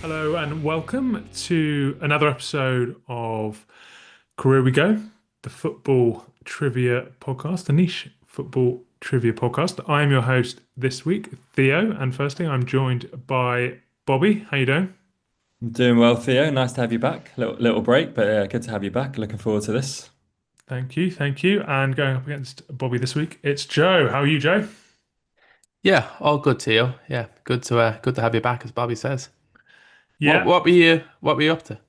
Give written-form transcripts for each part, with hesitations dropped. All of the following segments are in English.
Hello and welcome to another episode of Career We Go, the football trivia podcast, the niche football trivia podcast. I am your host this week, Theo, and firstly, I'm joined by Bobby. How you doing? I'm doing well, Theo. Nice to have you back. Little break, but good to have you back. Looking forward to this. Thank you, thank you. And going up against Bobby this week, it's Joe. How are you, Joe? Yeah, all good, Theo. Yeah, good to have you back, as Bobby says. What Yeah, what were you up to?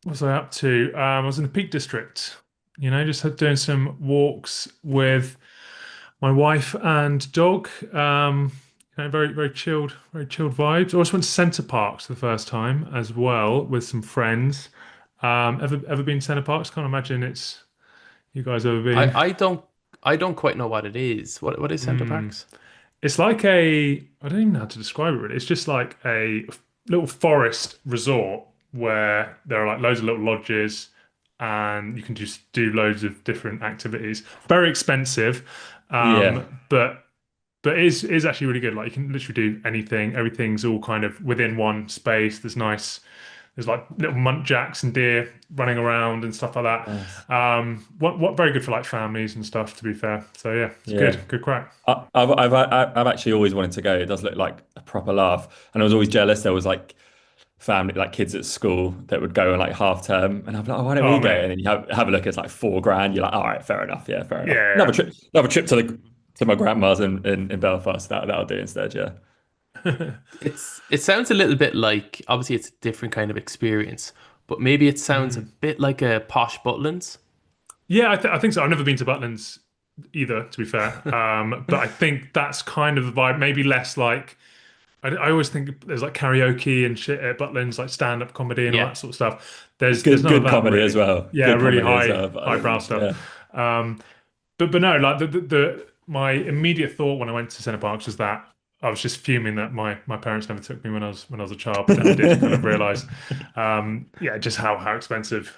what was I up to? I was in the Peak District, just doing some walks with my wife and dog. Very chilled vibes. I also went to Centre Parks for the first time as well with some friends. Ever been to Centre Parks? Can't imagine it's you guys ever I been. I don't I don't quite know what it is. What is Centre Hmm. Parks? It's like I don't even know how to describe it really. It's just like a little forest resort where there are like loads of little lodges and you can just do loads of different activities. Very expensive, Yeah, but it is actually really good. Like you can literally do anything. Everything's all kind of within one space. There's like little muntjacks and deer running around and stuff like nice. that. What very good for like families and stuff, to be fair. So yeah, it's Yeah. good crack. I've actually always wanted to go. It does look like a proper laugh, and I was always jealous. There was like family, like kids at school that would go on like half term, and I'm like, oh, why don't Oh we go? mate, And then you have a look. It's like 4 grand. You're like, all right, fair enough. Yeah, fair enough. yeah. Another trip to my grandma's in Belfast. That'll do instead. Yeah. Yeah. It sounds a little bit like, obviously it's a different kind of experience, but maybe it sounds a Mm. bit like a posh Butlins. Yeah, I think so. I've never been to Butlins either, to be fair. But I think that's kind of the vibe. Maybe less like I always think there's like karaoke and shit at Butlins, like stand-up comedy and all Yeah. that sort of stuff. There's Good none of good that comedy as really. well. Yeah, Good really comedy as well. But I highbrow don't, stuff. yeah. Um, but no, like the my immediate thought when I went to Centre Parks was that I was just fuming that my parents never took me when I was a child. But then I did kind of realize, yeah, just how expensive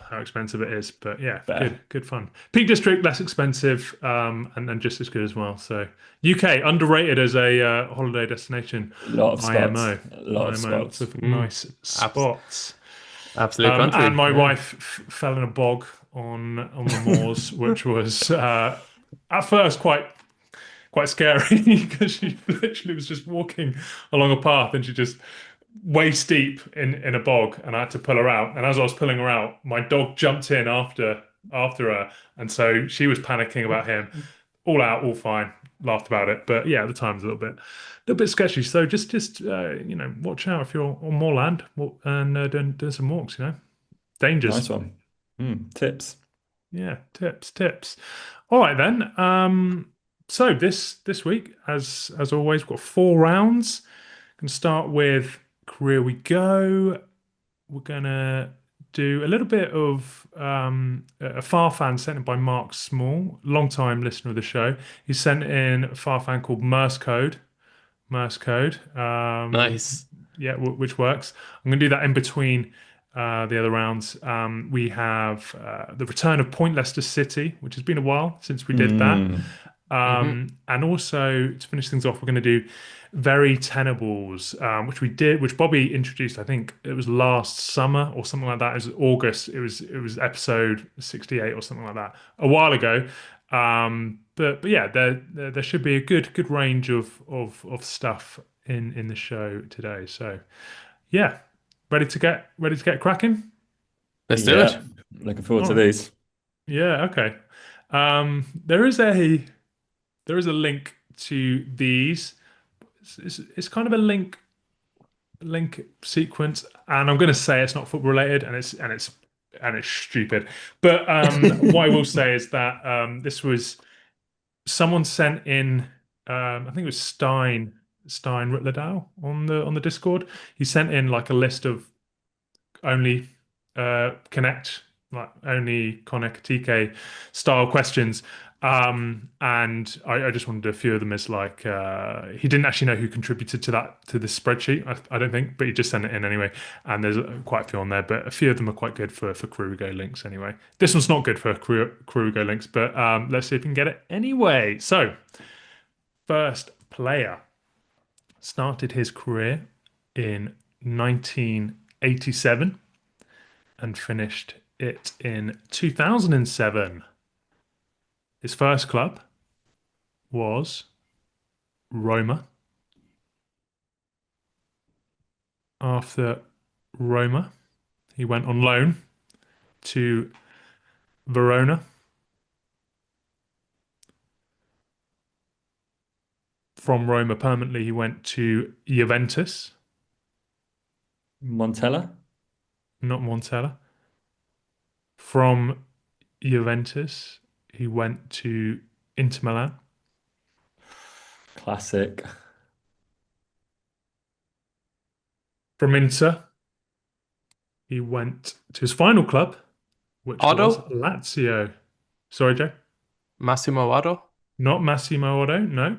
it is. But yeah, Fair. good fun. Peak District less expensive, and just as good as well. So UK underrated as a holiday destination. A lot of spots. IMO, A lot of lots spots. of Mm. nice Abs spots. Absolute And country. my Yeah. wife fell in a bog on the moors, which was at first quite scary because she literally was just walking along a path and she just waist deep in a bog, and I had to pull her out. And as I was pulling her out, my dog jumped in after her, and so she was panicking about him. All out, all fine. Laughed about it, but yeah, at the time it was a little bit sketchy. So just watch out if you're on moorland and doing some walks. Dangers. Nice one. Tips. Yeah, tips. All right then. So this week, as always, we've got 4 rounds. Can start with Career We Go. We're gonna do a little bit of a Far fan sent in by Mark Small, long time listener of the show. He sent in a Far fan called Morse Code. Morse Code. Nice. Yeah, which works. I'm going to do that in between the other rounds. We have the return of Point Leicester City, which has been a while since we did that. Mm. Hmm. And also to finish things off, we're going to do Very Tenables, which we did, which Bobby introduced. I think it was last summer or something like that. It was August. It was episode 68 or something like that a while ago. But yeah, there should be a good range of stuff in the show today. So yeah, ready to get cracking. Let's do it. Yeah. Looking forward All to right. these. Yeah, okay. There is a link to these. It's kind of a link sequence, and I'm going to say it's not football related, and it's stupid. But what I will say is that this was someone sent in. I think it was Stein Ritlerdow on the Discord. He sent in like a list of only only Connect TK style questions. And I just wanted a few of them as like he didn't actually know who contributed to this spreadsheet, I don't think, but he just sent it in anyway. And there's quite a few on there, but a few of them are quite good for Kurugo links anyway. This one's not good for Kurugo links, but let's see if we can get it anyway. So, first player started his career in 1980. 1987 and finished it in 2007. His first club was Roma. After Roma, he went on loan to Verona. From Roma permanently, he went to Juventus, Montella? not Montella. From Juventus, he went to Inter Milan. Classic. From Inter, he went to his final club, which was Otto? Lazio. Sorry, Joe. Massimo Otto? Not Massimo Otto, no.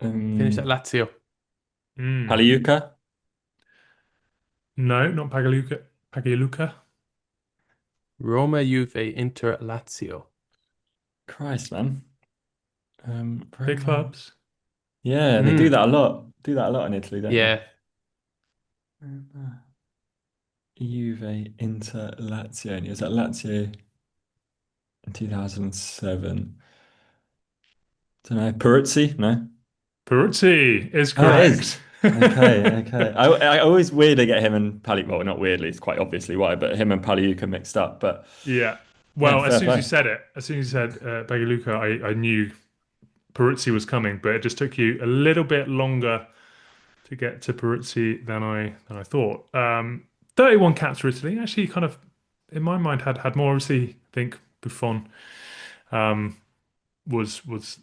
Finished at Um, Lazio. Mm. Paliuca? No, not Pagliuca. Pagliuca. Roma, Juve, Inter, Lazio. Christ, man. Big Roma. clubs. Yeah, they do Mm, that a lot. Do that a lot in Italy, don't they? yeah. Roma, Juve, Inter, Lazio. And he was at Lazio in 2007. Don't know. Peruzzi? No. Peruzzi is Oh, it is. correct. Okay, okay. I always weirdly get him and Pali. Well, not weirdly. It's quite obviously why, but him and Paliuca mixed up. But Yeah. yeah, Well, as fair soon as you play. said it, as soon as you said Pagliuca, I knew Peruzzi was coming, but it just took you a little bit longer to get to Peruzzi than I thought. 31 caps for Italy. Actually, kind of in my mind had more. Obviously, I think Buffon um, was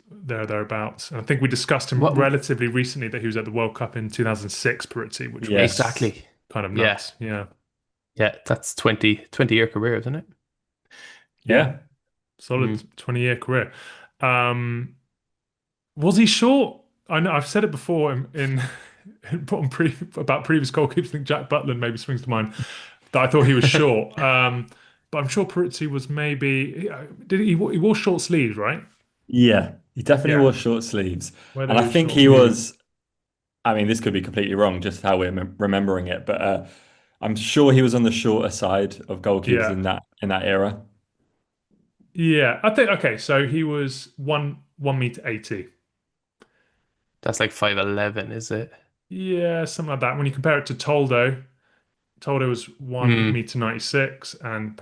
thereabouts. And I think we discussed him What? relatively recently that he was at the World Cup in 2006, Peruzzi, which was Yes. Exactly. kind of Yeah. nuts. Yeah, Yeah. That's 20-year career, isn't it? yeah, Yeah. solid Mm. 20-year career. Um, was he short? I know I've said it before about previous goalkeepers. I think Jack Butland maybe springs to mind that I thought he was short. But I'm sure Peruzzi was maybe did he wore short sleeves, right? Yeah. He definitely Yeah, wore short sleeves. whether And he I was think short he sleeve. was, I mean, this could be completely wrong, just how we're remembering it, but I'm sure he was on the shorter side of goalkeepers Yeah, in that era. yeah. I think okay. So he was 1 meter 80. That's like 5'11", is it? Yeah, something like that. When you compare it to Toldo, Toldo was one Mm. meter 96, and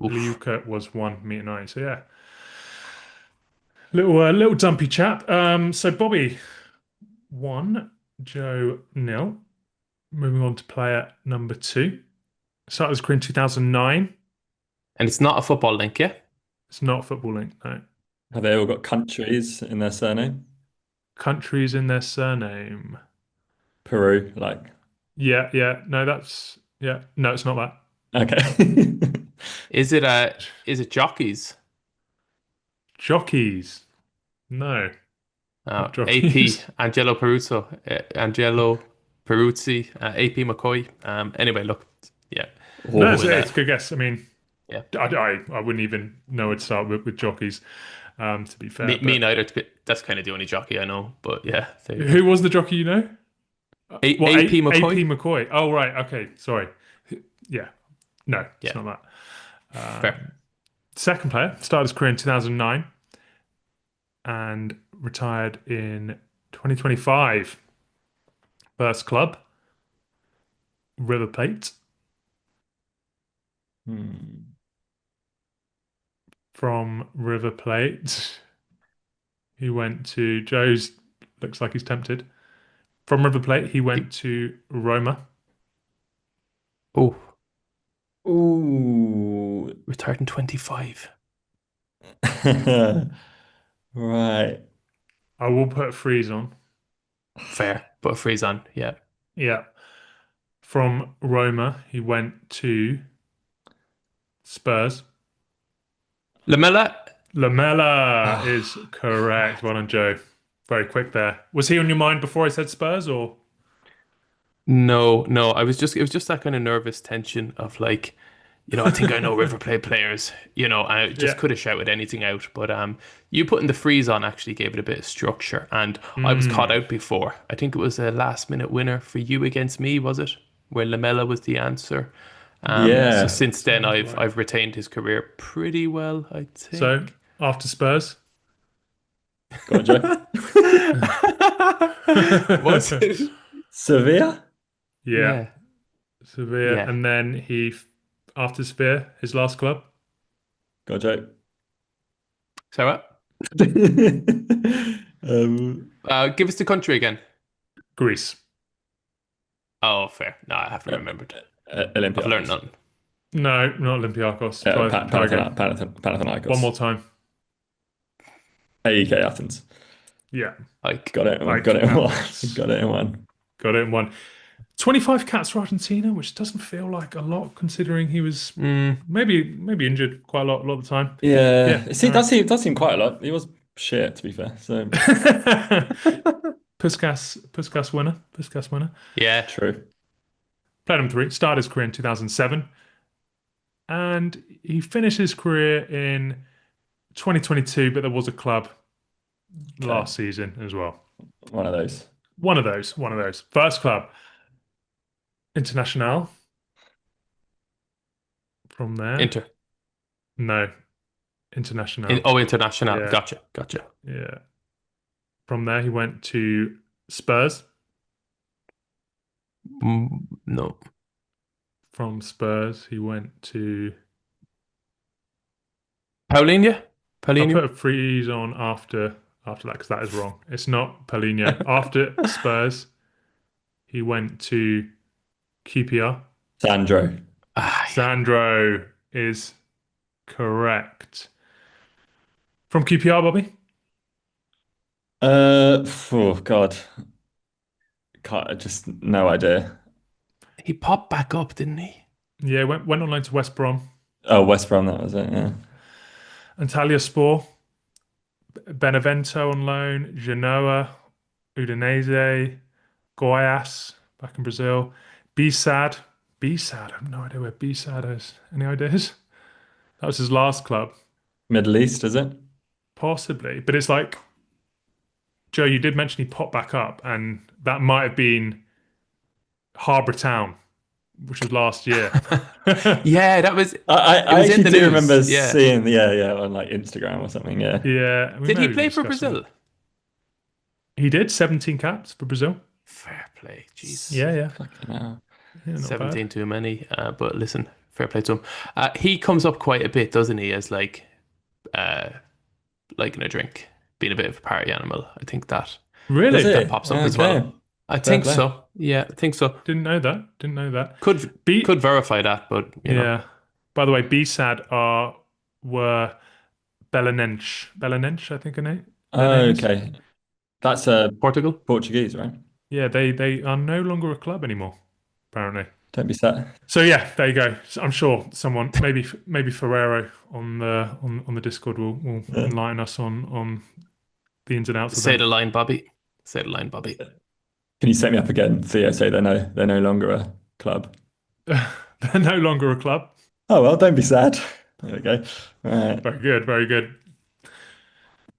Oof. Pagliuca was 1 meter 90. So yeah, little dumpy chap. So Bobby 1, Joe nil. Moving on to player number 2. Started his career in 2009. And it's not a football link, yeah? It's not football link, no. Have they all got countries in their surname? Countries in their surname. Peru, like, Yeah, yeah. No, yeah. No, it's not that. okay. Is it jockeys? Jockeys. No, not AP jockeys. Angelo Peruzzi, AP McCoy. Anyway, look, yeah, No, Oh, it's, we'll it's a good guess. I mean, yeah, I wouldn't even know where to start with jockeys, to be fair. me But neither. That's kind of the only jockey I know. But yeah, there you go. who was the jockey you know? AP AP McCoy. McCoy. Oh, right. Okay. Sorry. Yeah. No, it's Yeah, not that. fair. Second player started his career in 2009 and retired in 2025. First club, River Plate. hmm. From River Plate, he went to Joe's. Looks like he's tempted. From River Plate, he went to Roma. Oh, Ooh. retired in 25. Right. I will put a freeze on. Fair, put a freeze on. Yeah, Yeah. From Roma, he went to Spurs. Lamella. Lamella Ah, is correct. Well done, Joe. Very quick there. Was he on your mind before I said Spurs or? No, no. It was just that kind of nervous tension of like, I think I know River Plate players. I just Yeah. could have shouted anything out, but you putting the freeze on actually gave it a bit of structure, and I was caught Mm. out before. I think it was a last minute winner for you against me, was it? where Lamella was the answer. So Yeah. since then, Sounds I've right. I've retained his career pretty well, I So think. after Spurs, Got a Joe. Was it? Sevilla? yeah, Yeah, Sevilla, yeah. and then after Sevilla, his last club, Got a Joe. So what? um, Give us the country again. Greece. Oh, fair. No, I haven't uh, remembered. I've learned Olympiacos. nothing. No, not Olympiacos. Try again. One more Panathinaikos. time. AEK Athens. Yeah, Like, Got it. Got like it in one. Athens. Got it in one. Got it in one. 25 caps for Argentina, which doesn't feel like a lot considering he was mm, maybe injured quite a lot of the time. Yeah, Yeah. See, all right. does seem quite a lot. He was shit, to be fair. So Puskas winner. Puskas winner. yeah. true. Platinum 3. Started his career in 2007. And he finished his career in 2022, but there was a club Okay. last season as well. One of those. One of those. First club, Internacional. From there, Inter. no, Internacional. International. Yeah, Gotcha. Gotcha. yeah. From there, he went to Spurs. No. From Spurs, he went to. Paulinho? I'll put Paulinho? a freeze on after that because that is wrong. It's not Paulinho. After Spurs, he went to QPR. Sandro. Yeah. Sandro is correct. From QPR, Bobby? Oh God. Can't, just no idea. He popped back up, didn't he? Yeah, went on loan to West Brom. Oh, West Brom, that was it. Yeah. Antalyaspor, Benevento on loan, Genoa, Udinese, Goiás back in Brazil, B-Sad. B-Sad, I have no idea where B-Sad is. Any ideas? That was his last club. Middle East, is it? Possibly. But it's like, Joe, you did mention he popped back up, and that might have been Harbour Town, which was last year. Yeah, that was it I was in actually the do news. remember Yeah. seeing, yeah, on like Instagram or something. Yeah. Yeah, we Did may he have even play for discussed it. Brazil? He did 17 caps for Brazil. Fair play. Jesus. Yeah, yeah. Fucking hell. Yeah, not bad. 17 too many. But listen, fair play to him. He comes up quite a bit, doesn't he, as uh liking a drink, being a bit of a party animal. I think Does Really? that it? pops up as Okay. well. I Fair think play. so. Yeah, I think so. Didn't know that. Didn't know that. Could B could verify that, but Yeah. By the way, B-Sad were Belenenses. Belenenses, I think their name is. Okay. That's Portugal. Portuguese, right? Yeah, they are no longer a club anymore, apparently. Don't be sad. So yeah, there you go. So I'm sure someone, maybe Ferrero on the Discord will Yeah. enlighten us on the ins and outs of Say them. the line, Bobby. Say the line, Bobby. Can you set me up again? Theo say they're no longer a club. They're no longer a club. Oh well, don't be sad. There we go. All right. Very good, very good.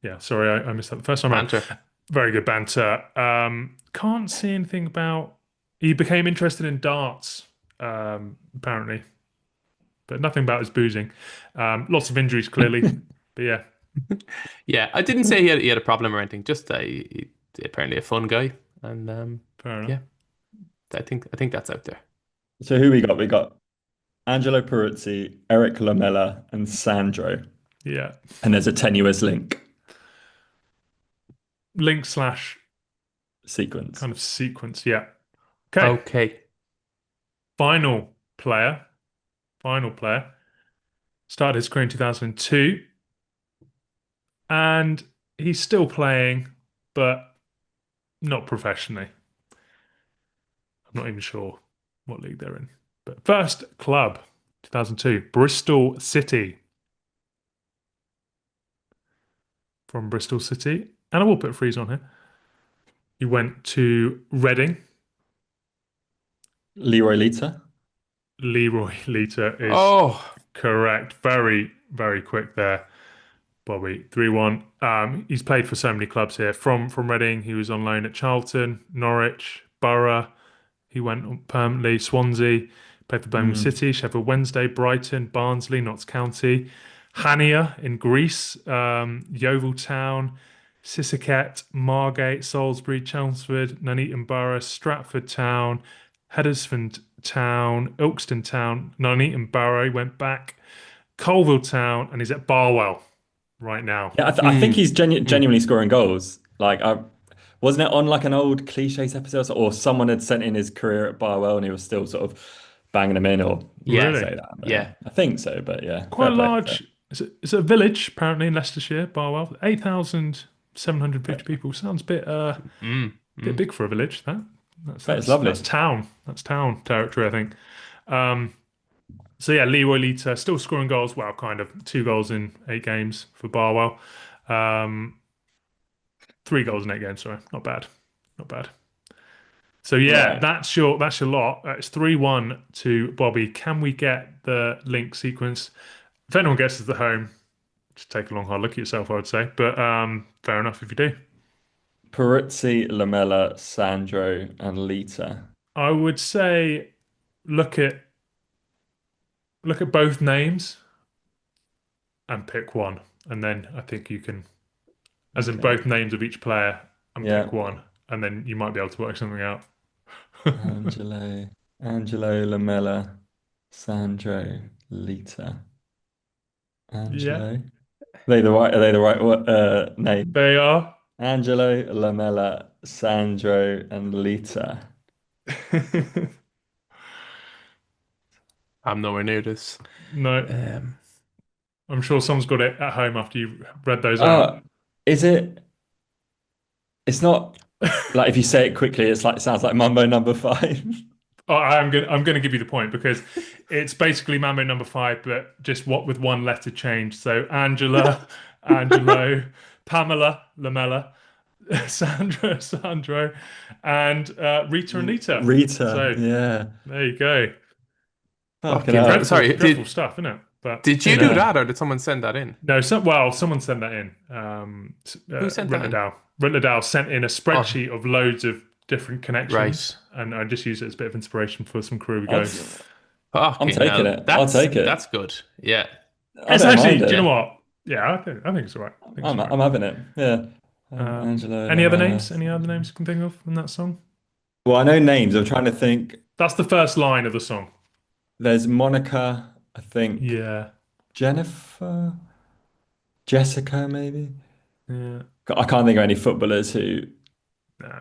Yeah, sorry, I missed that the first time around. Banter. Very good banter. Can't see anything about. He became interested in darts, apparently, but nothing about his boozing. Lots of injuries, clearly. But yeah, Yeah, I didn't say he had a problem or anything. Just apparently a fun guy, and fair enough. yeah, I think that's out there. So who we got? We got Angelo Peruzzi, Eric Lamela, and Sandro. Yeah. And there's a tenuous link Link slash sequence. kind of sequence. Yeah. Okay. Okay. Final player. Final player. Started his career in 2002. And he's still playing, but not professionally. I'm not even sure what league they're in. But first club, 2002, Bristol City. From Bristol City. And I will put a freeze on here. He went to Reading. Leroy Lita. Leroy Lita is Oh, correct. Very, very quick there, Bobby. 3-1. He's played for so many clubs here. From Reading, he was on loan at Charlton, Norwich, Borough, He went on permanently. Swansea, played for Birmingham Mm. City, Sheffield Wednesday, Brighton, Barnsley, Notts County, Hania in Greece, Yeovil Town, Sisaket, Margate, Salisbury, Chelmsford, Nuneaton Borough, Stratford Town, Huddersfield Town, Ilkeston Town, Nuneaton Borough. He went back, Colville Town, and he's at Barwell right now. Yeah, I think he's genuinely scoring goals. Like, wasn't it on like an old cliches episode, or someone had sent in his career at Barwell and he was still sort of banging them in, or an Yeah, Really? say that. But yeah. I think so, but yeah, Quite fair a play. Fair. large. It's a village apparently in Leicestershire, Barwell. 8,750 people. Sounds a Mm, bit mm. big for a village. Bet it's That's lovely. town. That's town territory, I think. Um, so yeah, Leroy Lita still scoring goals. Well, kind of 2 goals in 8 games for Barwell. Um, 3 goals in 8 games. Sorry, not bad, not bad. So yeah, Right. that's your lot. It's 3-1 to Bobby. Can we get the link sequence? If anyone guesses the home, just take a long hard look at yourself, I would say. But fair enough if you do. Peruzzi, Lamella, Sandro, and Lita. I would say look at both names and pick one, and then I think you can, as in Okay. both names of each player, and Yeah. pick one, and then you might be able to work something out. Angelo, Lamella, Sandro, Lita. Yeah, Angelo. Are they the right name? they are. Angelo, Lamella, Sandro, and Lita. I'm nowhere near this. No, Um, I'm sure someone's got it at home after you've read those out. Oh, is it? It's not like if you say it quickly, it's like it sounds like Mambo number five. Oh, I'm gonna give you the point because it's basically Mambo number 5, but just what with one letter change. So Angela, Angelo, Pamela, Lamella, Sandro, and Rita and Nita. Rita, So yeah. there you go. Fucking fucking hell. sorry, Dreadful stuff, isn't it? But did you you do know, Yeah. that or did someone send that in? no. Well, someone sent that in. Who sent that in? Rittler sent in a Oh, spreadsheet of loads of different connections, right. and I just used it as a bit of inspiration for some crew we I'll, go. I'm Fucking taking hell. it. I'll take That's it. good. Yeah. I It's don't actually, mind do you know it. what? Yeah, I think it's all right. I think it's all right. I'm having it. Yeah. Angelo, Any other Lamella. names? Any other names you can think of in that song? Well, I know names. I'm trying to think. That's the first line of the song. There's Monica, I think. Yeah, Jennifer, Jessica, maybe. yeah. I can't think of any footballers who. Nah.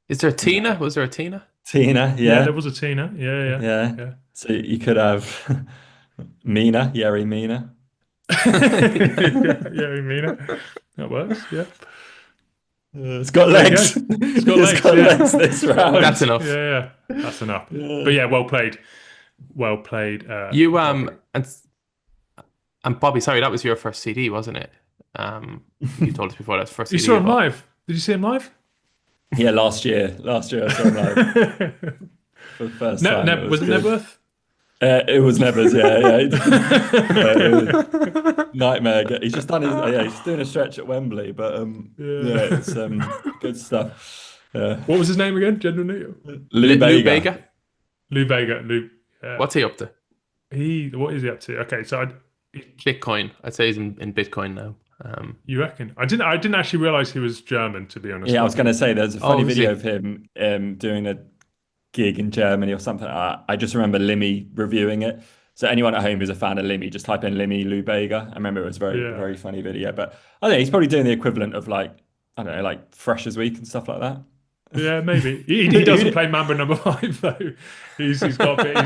Is there a No. Tina? Was there a Tina? Tina, Yeah, there yeah, was a Tina. Yeah, yeah. yeah, So you could have Mina, Yeri Mina. yeah. You mean it? That works. Yeah. It's got There you go. legs. It's got It's legs. got Yeah, legs this it's got round. That's legs. enough. Yeah. That's enough. Yeah. But yeah, well played. Well played. You Bobby. and Bobby, sorry, that was your first CD, wasn't it? You told us before that's the first You CD saw you him bought. live. Did you see him live? Yeah, last year. Last year I saw him live for the first time. It was Was it good. Nebworth? It was Nevers, yeah. It was nightmare. He's just done his, yeah, he's doing a stretch at Wembley, but yeah, Yeah. it's good stuff. Yeah. What was his name again? Genuinely? Lou Lou Bega. Bega? Lou Vega. Lou. Yeah. What's he up to? What is he up to? Okay, so Bitcoin. I'd say he's in Bitcoin now. you reckon? I didn't actually realize he was German, to be honest. Yeah, I was going to say there's a funny is video he? of him doing a gig in Germany or something. I just remember Limmy reviewing it. So anyone at home who's a fan of Limmy, just type in Limmy Lou Bega. I remember it was a very, Yeah. very funny video. But I think he's probably doing the equivalent of like, I don't know, like Freshers Week and stuff like that. Yeah, maybe. He doesn't play Mambo number 5 though. He's got a bit.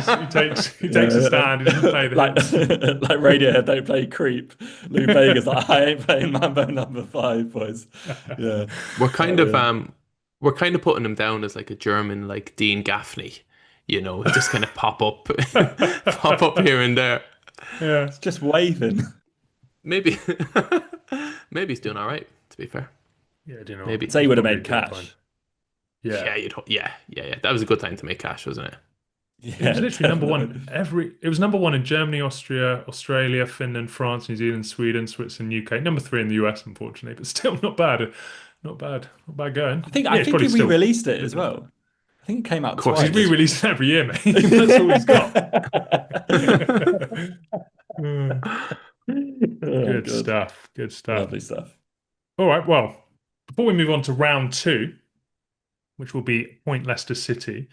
He takes a stand. He doesn't play the like hits. like Radiohead don't play Creep. Lou Bega's like, I ain't playing Mambo number 5, boys. Yeah. We're kind of putting him down as like a German like Dean Gaffney, just kind of pop up here and there. Yeah. It's just waving. Maybe maybe he's doing all right, to be fair. Yeah. Do you know? Maybe. Say he would have Probably made a good time. cash. Yeah. Yeah. That was a good time to make cash, wasn't it? It was literally number one It was number one in Germany, Austria, Australia, Finland, France, New Zealand, Sweden, Switzerland, UK. Number 3 in the US, unfortunately, but still not bad. Not bad. Not bad going. I think Yeah, it's he probably still re-released it good as enough. well. I think it came out Of course he He's did. twice. re-released it every year, mate. That's all he's got. Oh Good God. stuff. Good stuff. Lovely stuff. All right. Well, before we move on to round two, which will be Point Leicester City,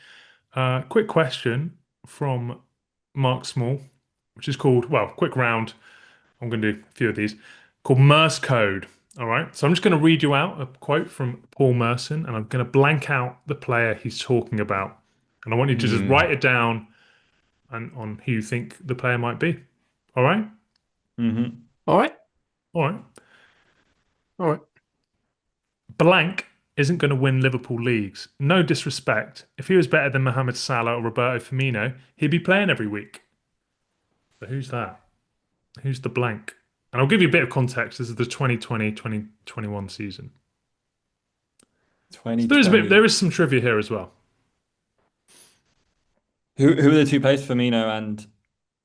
quick question from Mark Small, which is called, well, quick round. I'm going to do a few of these called Merse Code. All right. So I'm just going to read you out a quote from Paul Merson and I'm going to blank out the player he's talking about. And I want you to just write it down and on who you think the player might be. All right. Mm-hmm. All right. All right. All right. Blank isn't going to win Liverpool leagues. No disrespect. If he was better than Mohamed Salah or Roberto Firmino, he'd be playing every week. But who's that? Who's the blank? And I'll give you a bit of context. This is the 2020-2021 season. So 2020. there is some trivia here as well. Who are the two players? Firmino and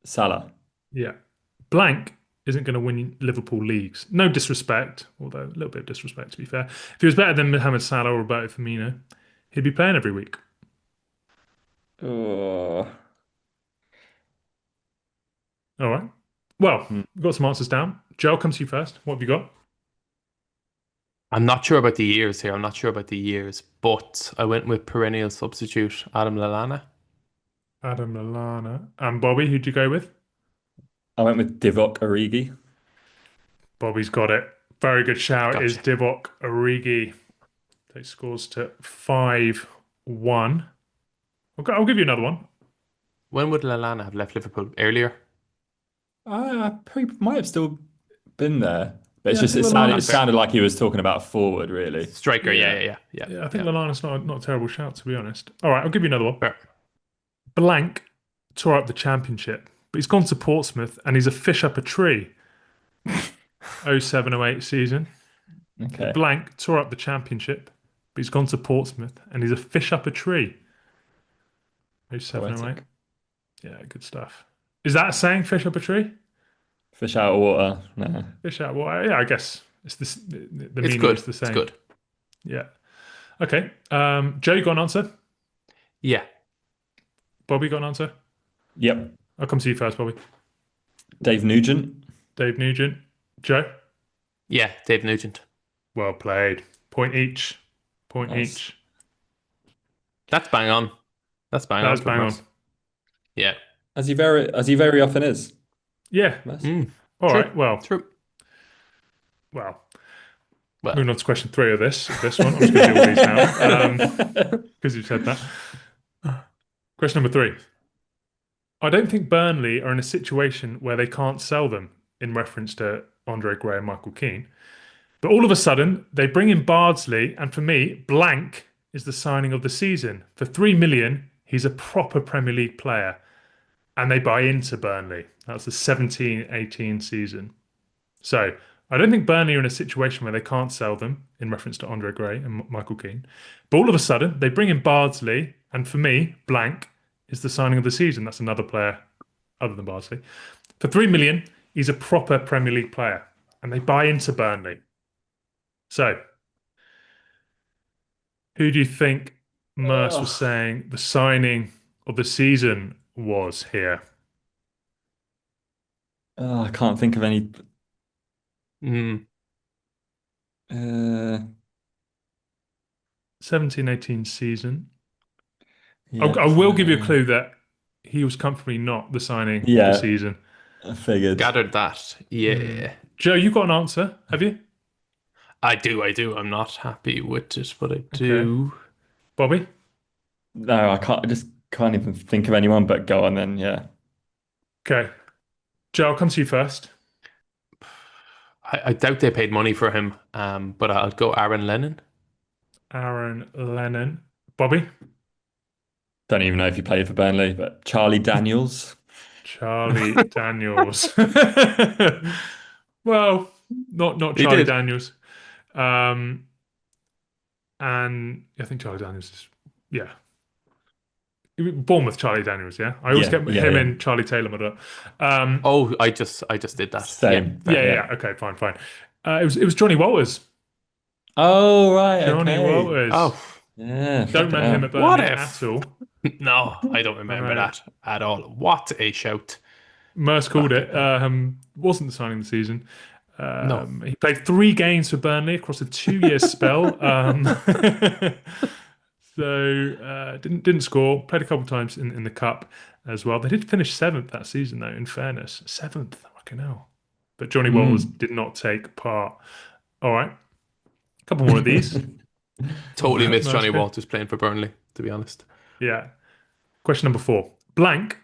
Salah. Yeah. Blank isn't going to win Liverpool leagues. No disrespect, although a little bit of disrespect to be fair. If he was better than Mohamed Salah or Roberto Firmino, he'd be playing every week. Oh. All right. Well, Hmm. we've got some answers down. Joe, comes to you first. What have you got? I'm not sure about the years here. I'm not sure about the years, but I went with perennial substitute Adam Lallana. Adam Lallana. And Bobby, who'd you go with? I went with Divock Origi. Bobby's got it. Very good shout. It is Gotcha. Divock Origi. Takes scores to 5-1. Okay, I'll give you another one. When would Lallana have left Liverpool? Earlier? I probably might have still been there, but it's Yeah, I just think it sounded Lallana's- like he was talking about a forward, really. Striker, Yeah. yeah. Yeah, I think Lallana's not a terrible shout, to be honest. All right, I'll give you another one. Fair. Blank tore up the championship, but he's gone to Portsmouth and he's a fish up a tree. 07-08 season. Okay. Blank tore up the championship, but he's gone to Portsmouth and he's a fish up a tree. 07-08. Poetic. Yeah, good stuff. Is that a saying, fish up a tree? Fish out of water. No. Fish out water? Yeah, I guess it's the It's meaning good. is the It's same. good. Yeah. Okay. Joe, you got an answer? Yeah. Bobby got an answer? Yep. I'll come to you first, Bobby. Dave Nugent. Dave Nugent. Joe? Yeah, Dave Nugent. Well played. Point each. Point Nice. each. That's bang on. That's bang on. That's for bang on. Merce. Yeah. As he very often is. Yeah. Merce. All True. right. Well, True. well. Well, Moving on to question 3 of this one. I'm just going to do all these now because you said that. Question number 3. I don't think Burnley are in a situation where they can't sell them, in reference to Andre Gray and Michael Keane. But all of a sudden, they bring in Bardsley, and for me, blank is the signing of the season. For 3 million, he's a proper Premier League player. And they buy into Burnley. That's the 17-18 season. So I don't think Burnley are in a situation where they can't sell them, in reference to Andre Gray and Michael Keane. But all of a sudden, they bring in Bardsley, and for me, blank is the signing of the season. That's another player other than Bardsley. For 3 million, he's a proper Premier League player. And they buy into Burnley. So, who do you think Merce was saying the signing of the season was here? I can't think of any. mm, Uh, 17-18 season. yeah, I will give you a clue that he was comfortably not the signing of Yeah. the season. I figured. gathered that. Yeah. Joe, you got an answer, have you? I do. I'm not happy with it, but I do. Bobby? No, I can't. I just can't even think of anyone. But go on then. Yeah. Okay. Joe, I'll come to you first. I doubt they paid money for him, but I'll go Aaron Lennon. Aaron Lennon. Bobby? Don't even know if he played for Burnley, but Charlie Daniels. Charlie Daniels. Well, not He Charlie did. Daniels. And I think Charlie Daniels is, yeah. Bournemouth Charlie Daniels, yeah? I always Yeah, get yeah, him yeah. and Charlie Taylor muddled up. Oh, I just did that. Same. Yeah. Okay, fine. It was Johnny Walters. Oh right. Johnny Okay. Walters. Oh, Yeah, Don't flipping remember him out. at What Burnley at if? all. No, I don't I remember know. that at all. What a shout. Merce called Fucking it. hell. Wasn't the signing of the season. No. He played 3 games for Burnley across a 2-year spell. So didn't score. Played a couple of times in the cup as well. They did finish seventh that season though. In fairness, seventh. Fucking hell. But Johnny Walters Mm. did not take part. All right, a couple more of these. Totally missed Johnny Mercer. Walters playing for Burnley, to be honest. Yeah. Question number 4. Blank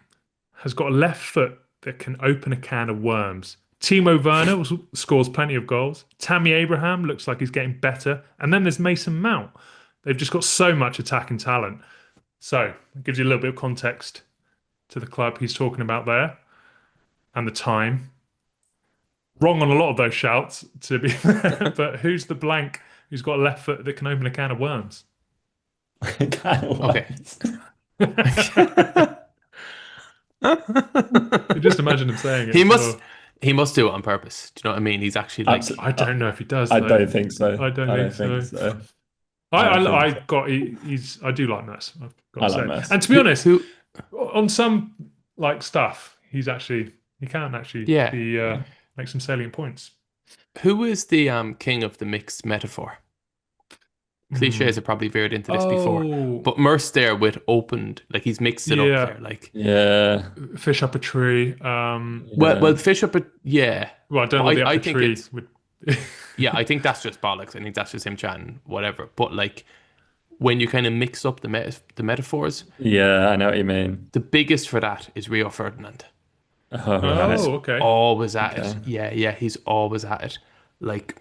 has got a left foot that can open a can of worms. Timo Werner scores plenty of goals. Tammy Abraham looks like he's getting better. And then there's Mason Mount. They've just got so much attacking talent. So it gives you a little bit of context to the club he's talking about there and the time. Wrong on a lot of those shouts, to be fair, but who's the blank who's got a left foot that can open a can of worms? Kind of Okay. works. Just imagine him saying it He as must well. he must do it on purpose. Do you know what I mean? He's actually like, I don't know if he does I though. don't think so. I don't I think don't think so. so. I I don't think I so. got he's I do like Merce. I've got I to like say. Merce. And to be honest, who on some like stuff, he can actually yeah. be make some salient points. Who is the king of the mixed metaphor? Cliches Hmm. have probably veered into this before. Oh, But Merce there with opened, like he's mixed it up yeah, there. Like Yeah. fish up a tree. well Yeah. fish up a yeah. Well, I don't But know what the up I the think tree it's would. yeah, I think that's just bollocks. I think that's just him chatting, whatever. But like when you kind of mix up the metaphors, Yeah, I know what you mean. the biggest for that is Rio Ferdinand. Oh, He's right. Oh, okay. always at it. Okay. Yeah, yeah, he's always at it. Like,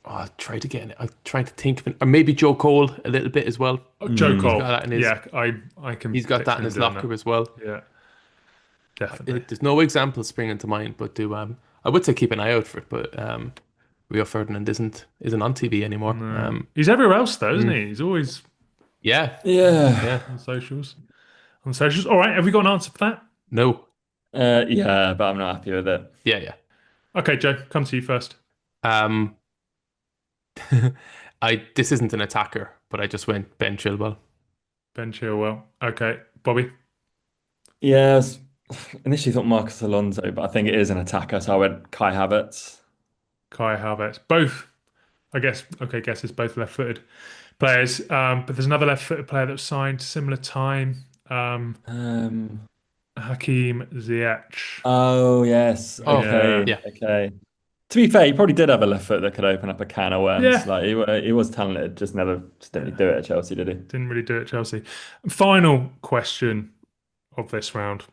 oh, I'll try to get it. I'll try to think of it. Or maybe Joe Cole a little bit as well. Oh, Joe He's Mm. got Cole. that in his. Yeah, I can He's got that picture in him his doing that. locker as well. Yeah, definitely. There's no examples springing to mind, but do I would say keep an eye out for it. But Rio Ferdinand isn't on TV anymore. No, he's everywhere else though, isn't Mm, he? He's always yeah, Yeah. yeah, on socials. On socials. All right, have we got an answer for that? no, Yeah, but I'm not happy with it. yeah, yeah. Okay, Joe, come to you first. Um, I this isn't an attacker, but I just went Ben Chilwell. Ben Chilwell. Okay, Bobby. Yeah, I was initially thought Marcus Alonso, but I think it is an attacker, so I went Kai Havertz. Kai Havertz. Both, I guess. Okay, guess it's both left-footed players. But there's another left-footed player that was signed similar time. Um, Hakeem Ziyech. oh yes, Oh, Yeah, okay, yeah. okay. To be fair, he probably did have a left foot that could open up a can of worms. yeah. Like he was talented, just didn't really do it at Chelsea, did he? Didn't really do it at Chelsea. Final question of this round.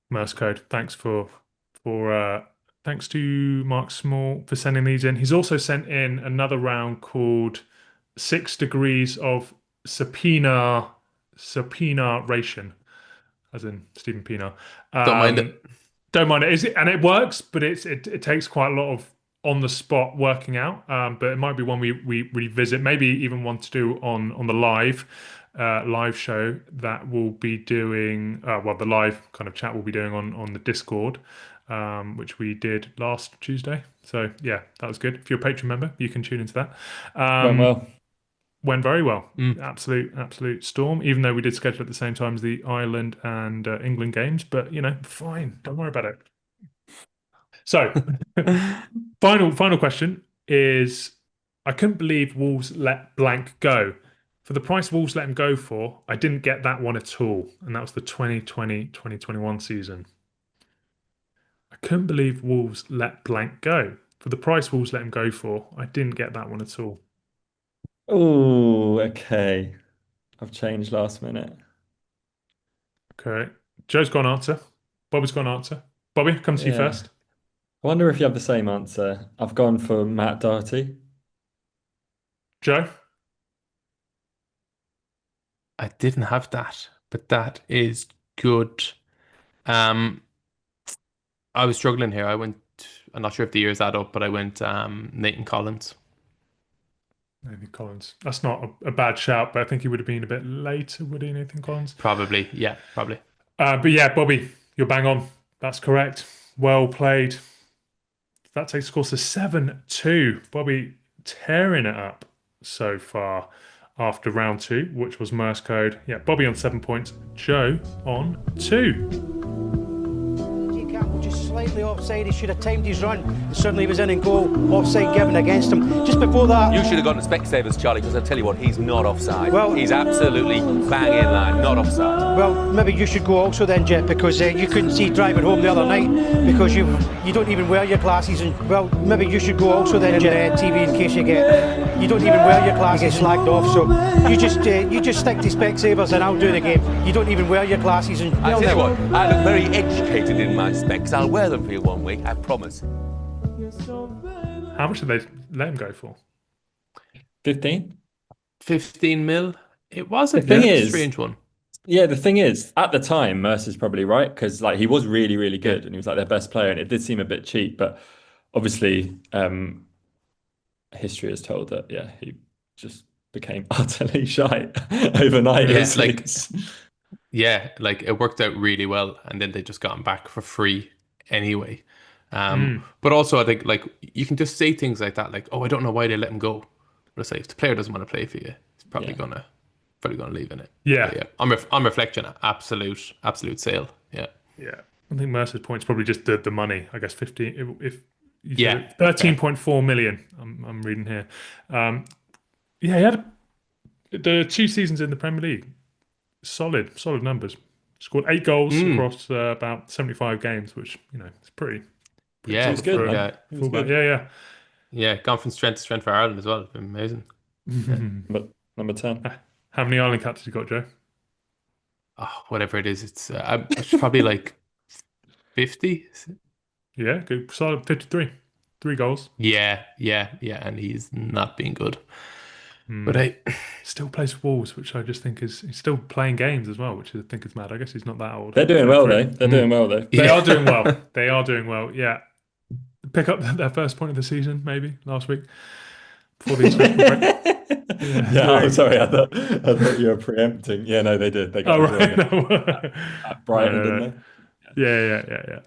Morse code. For thanks to Mark Small for sending these in. He's also sent in another round called 6 Degrees of Supination, as in Stephen Pienaar. Don't mind it. Don't mind it. And it works, but it takes quite a lot of on the spot working out. But it might be one we revisit, maybe even one to do on the live show that we'll be doing. Well, the live kind of chat we'll be doing on the Discord, which we did last Tuesday. So yeah, that was good. If you're a Patreon member, you can tune into that. Went well. Went very well. Mm. Absolute storm. Even though we did schedule at the same time as the Ireland and England games, but fine. Don't worry about it. So, final question is: I couldn't believe Wolves let blank go. For the price Wolves let him go for, I didn't get that one at all, and that was the 2020-2021 season. I couldn't believe Wolves let blank go. For the price Wolves let him go for, I didn't get that one at all. Oh, okay. I've changed last minute. Okay. Joe's got an answer. Bobby's got an answer. Bobby, come to you Yeah. first. I wonder if you have the same answer. I've gone for Matt Doherty. Joe? I didn't have that, but that is good. Um, I was struggling here. I went. I'm not sure if the years add up, but I went Nathan Collins. Nathan Collins. That's not a bad shout, but I think he would have been a bit later, would he, Nathan Collins? Probably, yeah, probably. But yeah, Bobby, you're bang on. That's correct. Well played. That takes, of course, to 7-2. Bobby tearing it up so far. after round 2, which was Merse code. Yeah, Bobby on 7 points, Joe on 2. Campbell just slightly offside. He should have timed his run. Suddenly he was in and goal. Offside given against him. Just before that, You should have gone to Specsavers, Charlie, because I tell you what, he's not offside. Well- he's absolutely bang in line, not offside. well, maybe you should go also then, Jet, because you couldn't see driving home the other night because you don't even wear your glasses. And well, maybe you should go also then, Jet, TV, in case you don't even wear your glasses. You get slagged off. So you just stick to Specsavers and I'll do the game. You don't even wear your glasses. And I tell you what, I look very educated in my specs. I'll wear them for you one week, I promise. How much did they let him go for? 15? 15 mil. It was a The thing bit of a is- strange one. Yeah, the thing is, at the time, Mercer's probably right because like he was really, really good and he was like their best player, and it did seem a bit cheap. But obviously, history has told that he just became utterly shite overnight. Yeah, It's like it worked out really well, and then they just got him back for free anyway. But also, I think like you can just say things like that, like, "Oh, I don't know why they let him go." But it's like if the player doesn't want to play for you, he's probably gonna leave in it. Yeah. But yeah. On reflection, absolute sale. Yeah. Yeah. I think Mercer's point's probably just the money. I guess 15. If you Yeah. 13.4 million. I'm reading here. He had the 2 seasons in the Premier League. Solid numbers. Scored 8 goals across about 75 games, which is pretty. Yeah, It's good. for a yeah, fullback. Yeah. yeah. Gone from strength to strength for Ireland as well. Been amazing. But number 10. How many Ireland caps have you got, Joe? Oh, whatever it is, it's probably like 50. Yeah, good. Solid 53. 3 goals. Yeah, and he's not been good. But hey, Still plays for Wolves, which I just think he's still playing games as well, which I think is mad. I guess he's not that old. They're doing well though. They're doing well though. They Yeah. are doing well. They are doing well. Yeah. Pick up their first point of the season, maybe last week before the international break. Yeah, I'm sorry. I thought you were preempting. Yeah, no, they did. They got Oh, a right. draw No. at Brighton, No. didn't they? Yeah.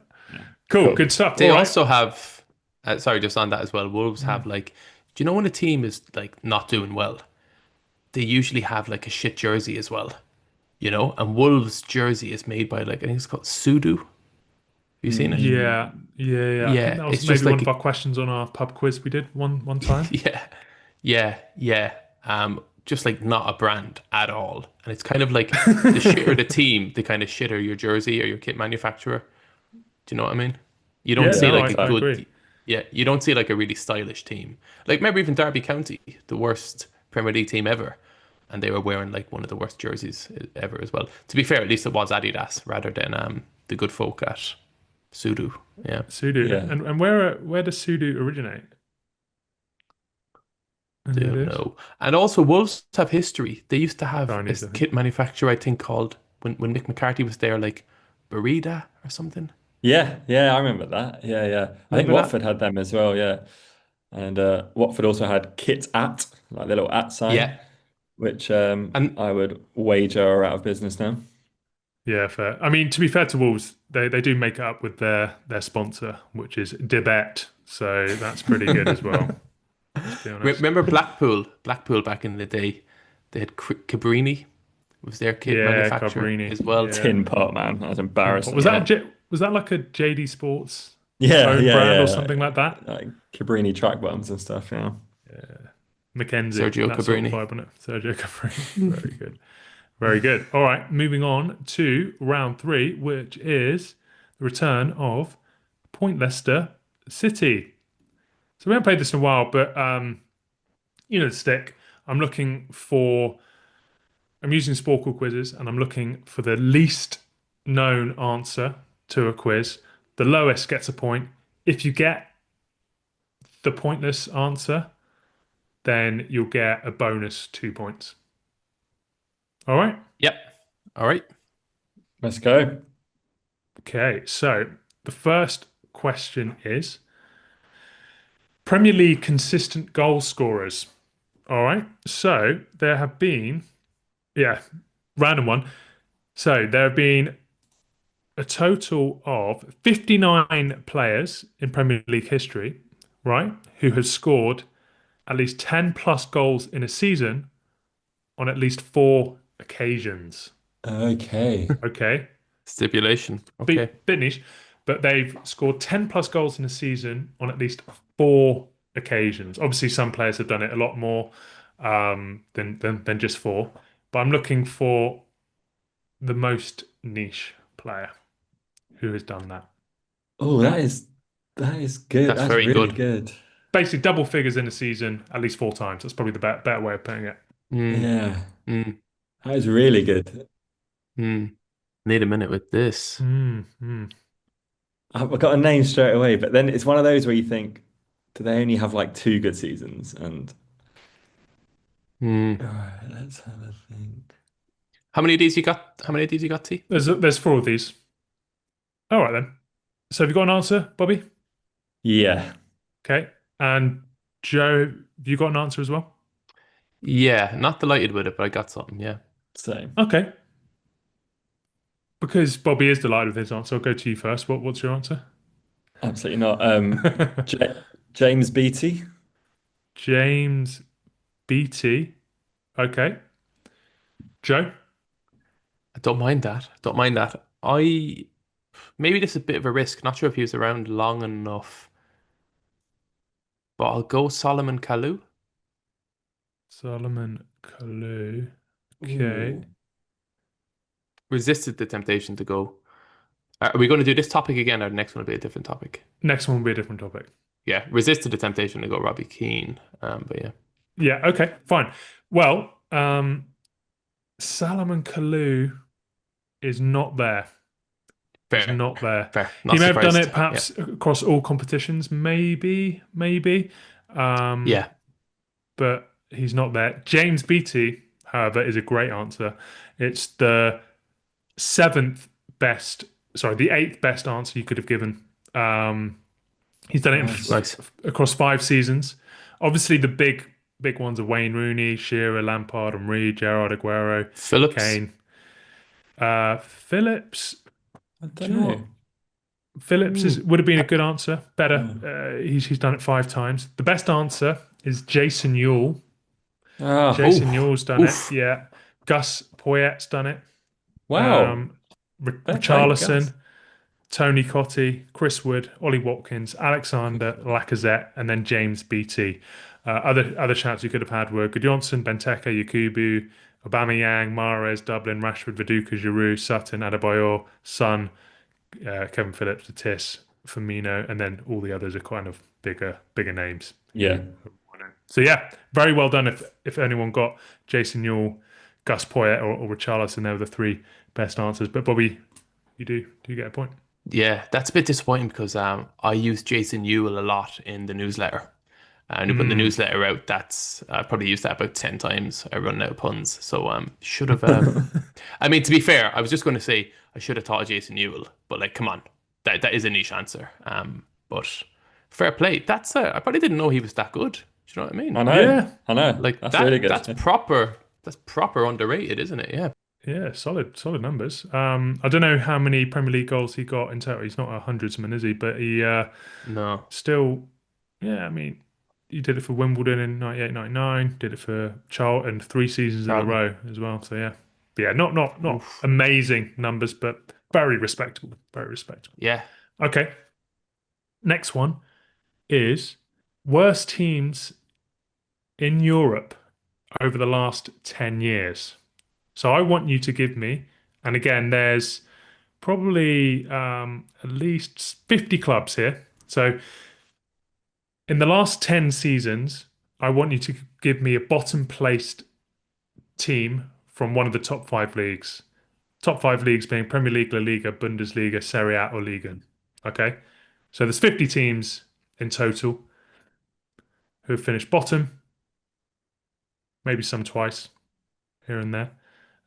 Cool. Cool. Good stuff. they All right. also have. Sorry, just on that as well. Wolves have like. Do you know when a team is like not doing well? They usually have like a shit jersey as well, And Wolves' jersey is made by like I think it's called Sudo. Have you seen it? Yeah. I Yeah, think that was it's maybe just one like of our questions on our pub quiz we did one time. Yeah. Just like not a brand at all, and it's kind of like the shitter the team, the kind of shitter your jersey or your kit manufacturer. Do you know what I mean? You don't Yeah, see no, like I a good, agree. you don't see like a really stylish team. Like maybe even Derby County, the worst Premier League team ever, and they were wearing like one of the worst jerseys ever as well. To be fair, at least it was Adidas rather than the good folk at Sudo. Yeah. Sudo. Yeah. And where does Sudo originate? Any Don't ideas? know. And also Wolves have history. They used to have Chinese, this I think. kit manufacturer, I think, called when Mick McCarthy was there, like Burida or something. Yeah, I remember that. Yeah. I think Remember that? Watford had them as well. Yeah, and Watford also had Kit at like the little at sign, Yeah. which And- I would wager are out of business now. Yeah, fair. I mean, to be fair to Wolves, they do make it up with their sponsor, which is Debet. So that's pretty good as well. Let's be honest. Remember Blackpool? Blackpool back in the day, they had Cabrini was their kit Yeah, manufacturer Cabrini. as well. Yeah. Tin pot, man. That's embarrassing. Was that like a JD Sports Yeah, own yeah, brand yeah. or something like that? Like Cabrini track buttons and stuff. Yeah. Mackenzie. Sergio that sort of Cabrini. vibe on it. Sergio Cabrini. Very good. Very good. All right, moving on to round 3, which is the return of Point Leicester City. So we haven't played this in a while, but the stick. I'm using Sporkle quizzes, and I'm looking for the least known answer to a quiz. The lowest gets a point. If you get the pointless answer, then you'll get a bonus 2 points. All right? Yep. All right. Let's go. Okay, so the first question is Premier League consistent goal scorers. All right, so there have been, random one. So there have been a total of 59 players in Premier League history, right, who have scored at least 10 plus goals in a season on at least 4 occasions. Okay. Okay. Stipulation. Okay. Bit niche, but they've scored 10 plus goals in a season on at least 4 occasions. Obviously, some players have done it a lot more than just 4. But I'm looking for the most niche player who has done that. Oh, that is good. That's That's very really good. good. Basically, double figures in a season at least 4 times. That's probably the better way of putting it. Mm, Yeah, mm, that is really good. mm. Need a minute with this. Mm, mm. I've got a name straight away, but then it's one of those where you think, do they only have like 2 good seasons? And Mm. all right, let's have a think. How many of these you got? How many of these you got, T? There's 4 of these. All right then. So have you got an answer, Bobby? Yeah, Okay. And Joe, have you got an answer as well? Yeah, not delighted with it, but I got something. Yeah. same. Okay. Because Bobby is delighted with his answer, I'll go to you first. What's your answer? Absolutely not. J James Beattie. James Beattie. Okay. Joe? I don't mind that. Don't mind that. Maybe this is a bit of a risk. Not sure if he was around long enough, but I'll go Solomon Kalou. Solomon Kalou. Okay. Ooh. Resisted the temptation to go. Are we going to do this topic again, or the next one will be a different topic? Next one will be a different topic. Yeah, resisted the temptation to go Robbie Keane. But yeah, Yeah, okay, fine. Well, Solomon Kalou is not there. Is fair, not there. fair. He Not may have done surprised. it perhaps across all competitions, maybe. Yeah. But he's not there. James Beattie, however, is a great answer. It's the seventh best, sorry, the eighth best answer you could have given. He's done it Nice. Nice. across 5 seasons. Obviously, the big ones are Wayne Rooney, Shearer, Lampard, and Reed, Gerrard, Aguero, Phillips. Kane. Phillips. I Do don't you know what? know. Phillips would have been a good answer. Better. Oh. He's done it 5 times. The best answer is Jason Ewell. Ah, Jason Ewell's done it. Oof. Yeah. Gus Poyet's done it. wow. Fair play, Richarlison, guys. Tony Cottee, Chris Wood, Ollie Watkins, Alexander Lacazette, and then James Beattie. Other shouts you could have had were Gudjonsson, Benteke, Yakubu, Aubameyang, Mahrez, Dublin, Rashford, Viduka, Giroud, Sutton, Adebayor, Son, Kevin Phillips, Tatis, Firmino, and then all the others are kind of bigger names. Yeah. So yeah, very well done. If anyone got Jason Newell, Gus Poyet, or Richarlison, they were the 3 best answers. But Bobby, you do get a point. Yeah, that's a bit disappointing because I use Jason Ewell a lot in the newsletter. And you put the newsletter out, that's I probably used that about 10 times. I run out of puns. So should have I mean, to be fair, I was just going to say I should have thought of Jason Ewell, but like come on. That is a niche answer. But fair play. That's I probably didn't know he was that good. Do you know what I mean? I know. Yeah. I know. Like That's really good. that's proper underrated, isn't it? Yeah. Yeah, solid numbers. I don't know how many Premier League goals he got in total. He's not a hundredsman, is he? But he No. still, yeah. I mean, he did it for Wimbledon in 98, 99. Did it for Charlton 3 seasons in a Charlton. row as well. So yeah, but yeah, not Oof. amazing numbers, but very respectable. Very respectable. Yeah. Okay. Next one is worst teams in Europe over the last 10 years. So I want you to give me, and again, there's probably at least 50 clubs here. So in the last 10 seasons, I want you to give me a bottom placed team from one of the top 5 leagues. Top 5 leagues being Premier League, La Liga, Bundesliga, Serie A, or Liga. Okay. So there's 50 teams in total who have finished bottom, maybe some twice here and there.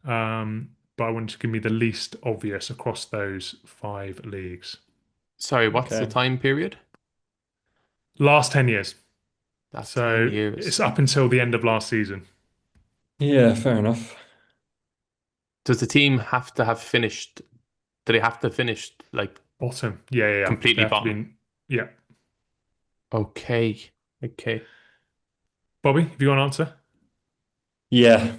But I want you to give me the least obvious across those 5 leagues. Sorry, what's the Okay. time period? Last 10 years. That's So 10 years. it's up until the end of last season. Yeah, fair enough. Does the team have to have finished? Do they have to finish like Bottom. Yeah. completely They have to bottom? yeah. Okay. Bobby, have you got an answer? Yeah.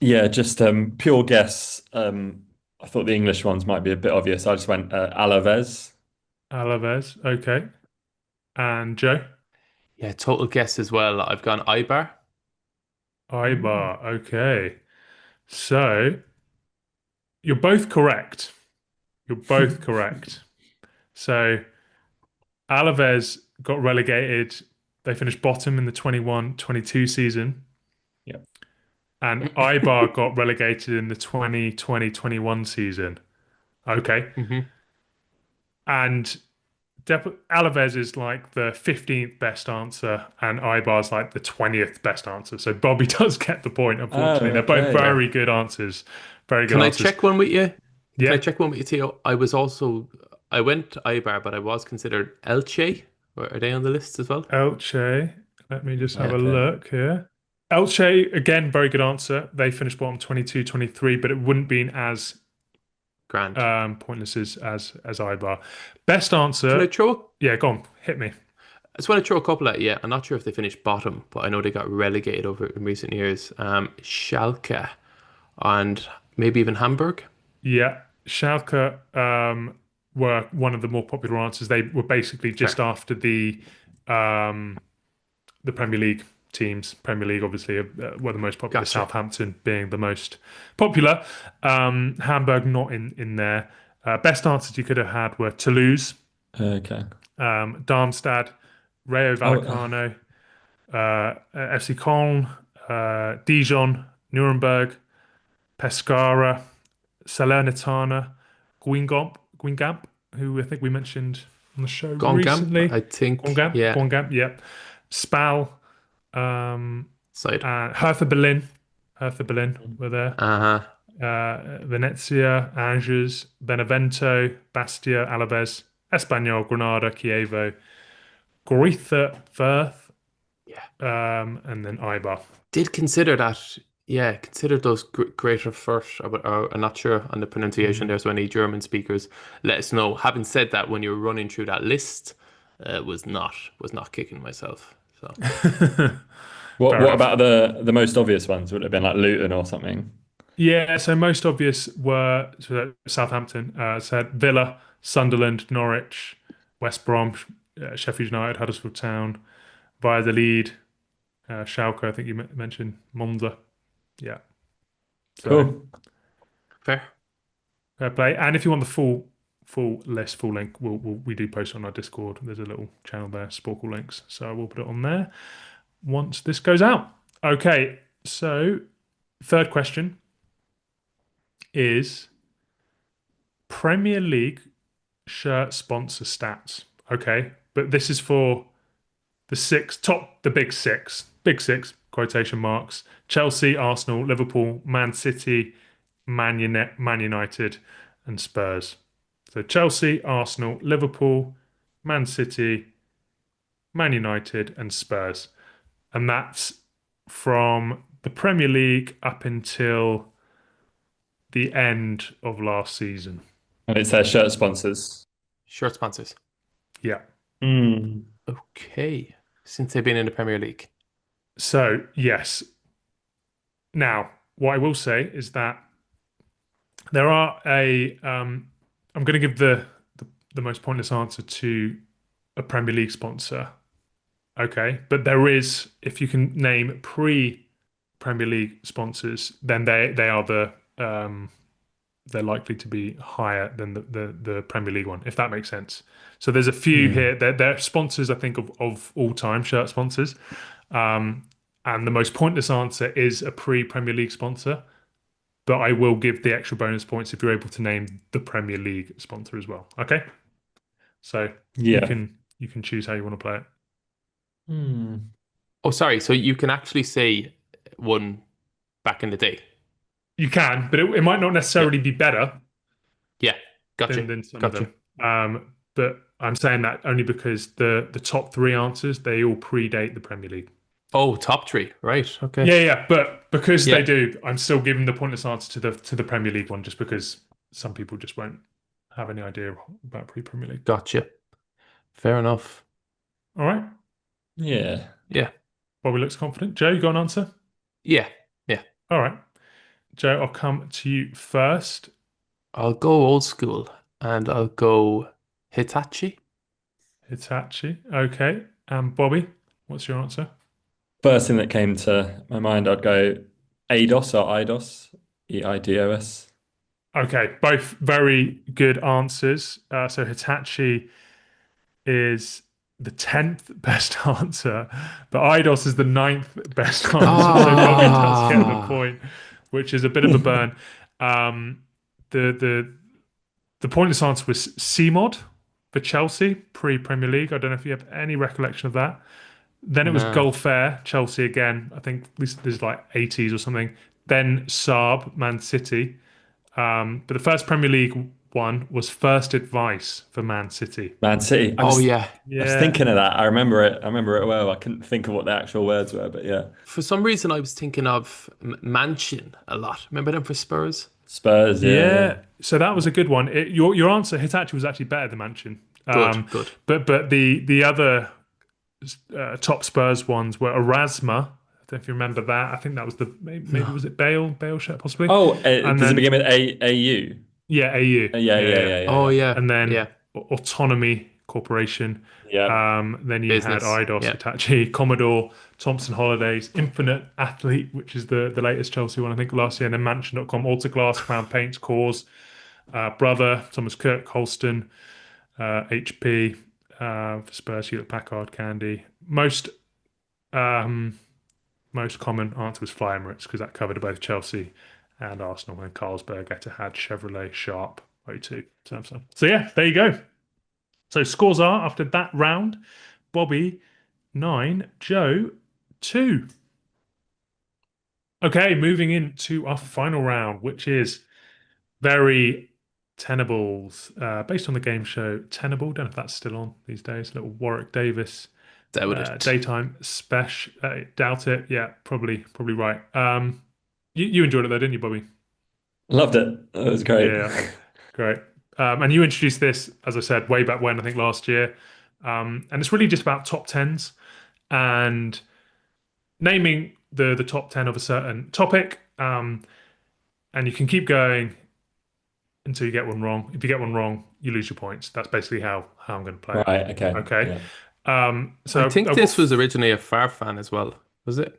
Yeah, just pure guess. I thought the English ones might be a bit obvious. I just went Alaves. Alaves. Okay. And Joe? Yeah, total guess as well. I've gone Ibar. Mm. Ibar. Okay. So you're both correct. You're both correct. So Alaves got relegated. They finished bottom in the 21-22 season. Yeah. And Ibar got relegated in the 2020-21 season. Okay. Hmm. And Alaves is like the 15th best answer, and Ibar's like the 20th best answer. So Bobby does get the point, Oh, unfortunately. They're both okay. very good answers. Very good Can I answers. check one with you? Can I Yeah. check one with you, Theo? I went Ibar, but I was considered Elche. Are they on the list as well? Elche. Let me just have a Okay. look here. Elche, again, very good answer. They finished bottom 22-23, but it wouldn't been as Grand. pointless as Ibar. Best Can I answer. throw? Yeah, go on. Hit me. I just want to throw a couple at you. I'm not sure if they finished bottom, but I know they got relegated over in recent years. Schalke and maybe even Hamburg. Yeah, Schalke were one of the more popular answers. They were basically just Fair. after the Premier League teams. Premier League, obviously, were the most popular. Gotcha. Southampton being the most popular. Hamburg not in there. Best answers you could have had were Toulouse, Okay. Darmstadt, Rayo Oh, Vallecano, FC Köln, Dijon, Nuremberg, Pescara, Salernitana, Guingamp, who I think we mentioned on the show Gongam, recently. I think. Yeah. Guingamp, yeah. Spal, Side. Hertha Berlin were there. Uh-huh. Venezia, Angers, Benevento, Bastia, Alaves, Espanyol, Granada, Chievo, Greuther Fürth, Yeah. and then Eibar. Did consider that. Yeah, consider those greater first. I'm not sure on the pronunciation there, so any German speakers, let us know. Having said that, when you're running through that list, was not kicking myself. So what Fair what enough. about the most obvious ones? Would it have been like Luton or something? Yeah, so most obvious were Southampton, said Villa, Sunderland, Norwich, West Brom, Sheffield United, Huddersfield Town, Valladolid, Schalke, I think you mentioned, Monza. Yeah. So Cool. fair. fair play. And if you want the full list, full link, we do post it on our Discord. There's a little channel there, Sporkle links. So I will put it on there once this goes out. Okay, so third question is Premier League shirt sponsor stats. Okay, but this is for the big six quotation marks: Chelsea, Arsenal, Liverpool, Man City, Man United, and Spurs. So Chelsea, Arsenal, Liverpool, Man City, Man United, and Spurs, and that's from the Premier League up until the end of last season. And it's their shirt sponsors. Shirt sponsors. Yeah. Mm. Okay. Since they've been in the Premier League. So, yes. Now, what I will say is that there are I'm going to give the most pointless answer to a Premier League sponsor. Okay. But there is, if you can name pre-Premier League sponsors, then they are they're likely to be higher than the Premier League one, if that makes sense. So there's a few here. They're sponsors, I think, of all time shirt sponsors. And the most pointless answer is a pre-Premier League sponsor. But I will give the extra bonus points if you're able to name the Premier League sponsor as well. Okay. So Yeah. you can choose how you want to play it. Hmm. Oh, sorry. So you can actually say one back in the day. You can, but it might not necessarily be better Yeah. Gotcha. than some Gotcha. of them. But I'm saying that only because the top three answers, they all predate the Premier League. Oh, top three. Right. Okay. Yeah. But because Yeah. they do, I'm still giving the pointless answer to the Premier League one, just because some people just won't have any idea about pre-Premier League. Gotcha. Fair enough. All right. Yeah. Yeah. Bobby looks confident. Joe, you got an answer? Yeah. Yeah. All right. Joe, I'll come to you first. I'll go old school and I'll go Hitachi. Hitachi. Okay. Bobby, what's your answer? First thing that came to my mind, I'd go ADOS or IDOS, EIDOS. Okay, both very good answers. So Hitachi is the 10th best answer, but IDOS is the ninth best answer. So Bobby does get the Ah, point, which is a bit of a burn. Um, the pointless answer was CMOD for Chelsea pre-Premier League. I don't know if you have any recollection of that. Then it was no. Gulfair, Chelsea again. I think this is like 80s or something. Then Saab, Man City. But the first Premier League one was First Advice for Man City. Man City. Oh yeah. I was Yeah, thinking of that. I remember it. I remember it well. I couldn't think of what the actual words were, but yeah. For some reason, I was thinking of Mansion a lot. Remember them for Spurs? Spurs, yeah. yeah. So that was a good one. Your answer, Hitachi, was actually better than Mansion. Good, good. But the other top Spurs ones were Erasma. I don't know if you remember that. I think that was maybe was it Bale shirt possibly. Oh, And does it then begin with AU? yeah, AU. Oh yeah, And then yeah. Autonomy Corporation. Yeah. Then you had Business. IDOS, Yeah. Hitachi, Commodore, Thompson Holidays, Infinite Athlete, which is the latest Chelsea one, I think, last year, and then Mansion.com, Autoglass, Crown Paints, Cause, Brother, Thomas Cook, Holston, HP, for Spurs, Hewlett Packard, Candy. Most common answer was Fly Emirates because that covered both Chelsea and Arsenal, and Carlsberg, Etihad, Chevrolet, Sharp, O2, Samsung. So yeah, there you go. So scores are after that round: Bobby 9, Joe 2. Okay, moving into our final round, which is very Tenables, based on the game show Tenable. Don't know if that's still on these days. Little Warwick Davis Doubt it. daytime special. Doubt it. Yeah, probably right. You enjoyed it though, didn't you, Bobby? Loved it. That was great. Yeah, great. And you introduced this, as I said, way back when, I think last year. And it's really just about top tens and naming the top 10 of a certain topic. And you can keep going until you get one wrong. If you get one wrong, you lose your points. That's basically how I'm going to play it. Right, okay. Okay. Yeah. So I think this was originally a Farfan as well. Was it?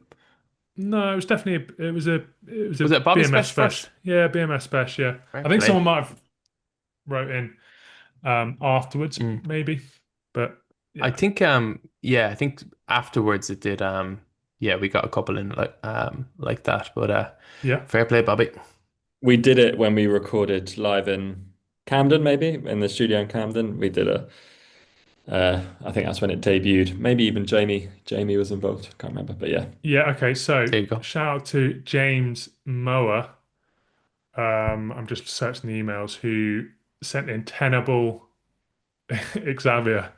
no, it was definitely it was a Was it Bobby BMS Special first? Yeah, BMS special. Yeah, Fair I think play. someone might have wrote in afterwards, Mm. maybe. But yeah. I think I think afterwards it did yeah, we got a couple in like that. But yeah, fair play, Bobby. We did it when we recorded live in Camden, maybe in the studio in Camden. We did I think that's when it debuted. Maybe even Jamie was involved. Can't remember, but yeah. yeah. Okay, so There you go. shout out to James Mower. I'm just searching the emails who sent in Tenable Xavier.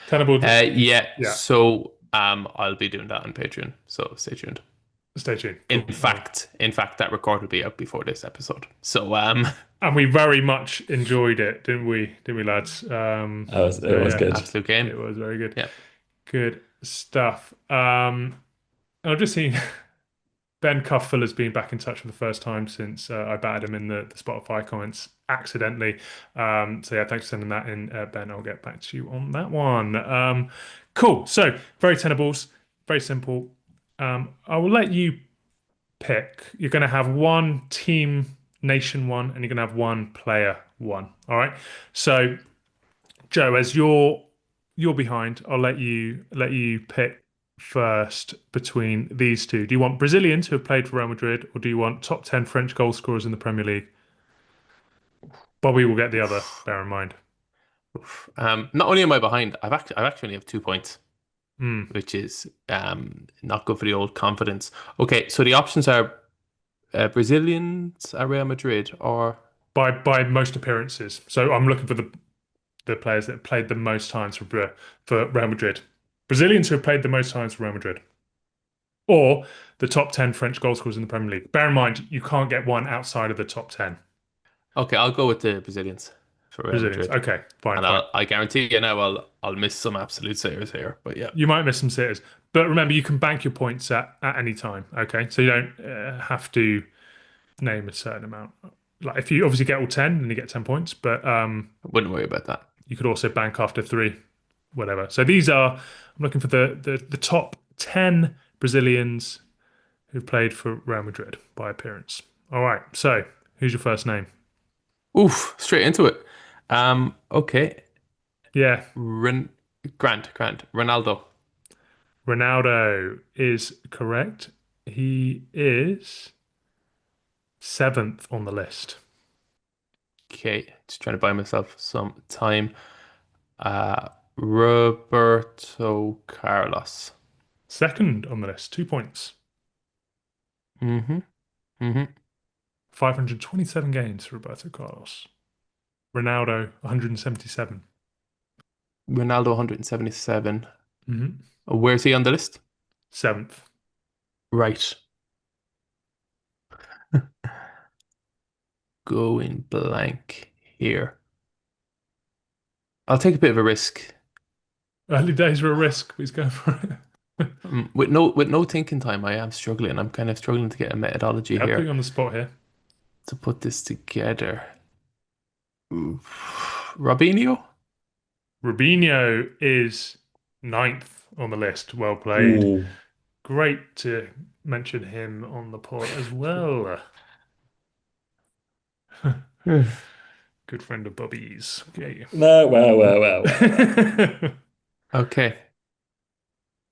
Tenable. Yeah. Yeah. So I'll be doing that on Patreon. So stay tuned. Stay tuned. In Cool. fact, that record will be out before this episode. So And we very much enjoyed it, didn't we? Didn't we, lads? It was yeah. good. absolute game. It was very good. Yeah. Good stuff. I've just seen Ben Cuffell has been back in touch for the first time since I batted him in the Spotify comments accidentally. So yeah, thanks for sending that in, Ben. I'll get back to you on that one. Cool. So very tenables, very simple. I will let you pick. You're going to have one team nation one, and you're going to have one player one. All right. So Joe, as you're behind, I'll let you pick first between these two. Do you want Brazilians who have played for Real Madrid, or do you want top 10 French goal scorers in the Premier League? Bobby will get the other, bear in mind. Not only am I behind, I've actually only have 2 points, which is not good for the old confidence. Okay, so the options are Brazilians at Real Madrid, or By most appearances. So I'm looking for the players that have played the most times for Real Madrid. Brazilians who have played the most times for Real Madrid. Or the top 10 French goal scorers in the Premier League. Bear in mind, you can't get one outside of the top 10. okay, I'll go with the Brazilians for Real Brazilians. Madrid. Okay, fine. And fine. I guarantee you now I'll miss some absolute sayers here, but yeah. You might miss some sitters. But remember, you can bank your points at any time. Okay, so you don't have to name a certain amount. Like if you obviously get all 10, then you get 10 points, but I wouldn't worry about that. you could also bank after three, whatever. So these are, I'm looking for the top 10 Brazilians who played for Real Madrid by appearance. All right. So who's your first name? Oof, straight into it. Okay. Yeah. Ren Grant. Ronaldo. Ronaldo is correct. He is seventh on the list. Okay, just trying to buy myself some time. Roberto Carlos. Second on the list, 2 points. Mm-hmm. Mm-hmm. 527 games for Roberto Carlos. Ronaldo, 177. Ronaldo 177. Mm-hmm. Where's he on the list? Seventh. Right. Going blank here. I'll take a bit of a risk. Early days were a risk, but he's going for it. With no thinking time, I am struggling. I'm kind of struggling to get a methodology I'll put you here on the spot here. to put this together. Robinho? Rubinho is ninth on the list. Well played. Ooh. Great to mention him on the pod as well. Good friend of Bobby's. Okay. No, well. Okay.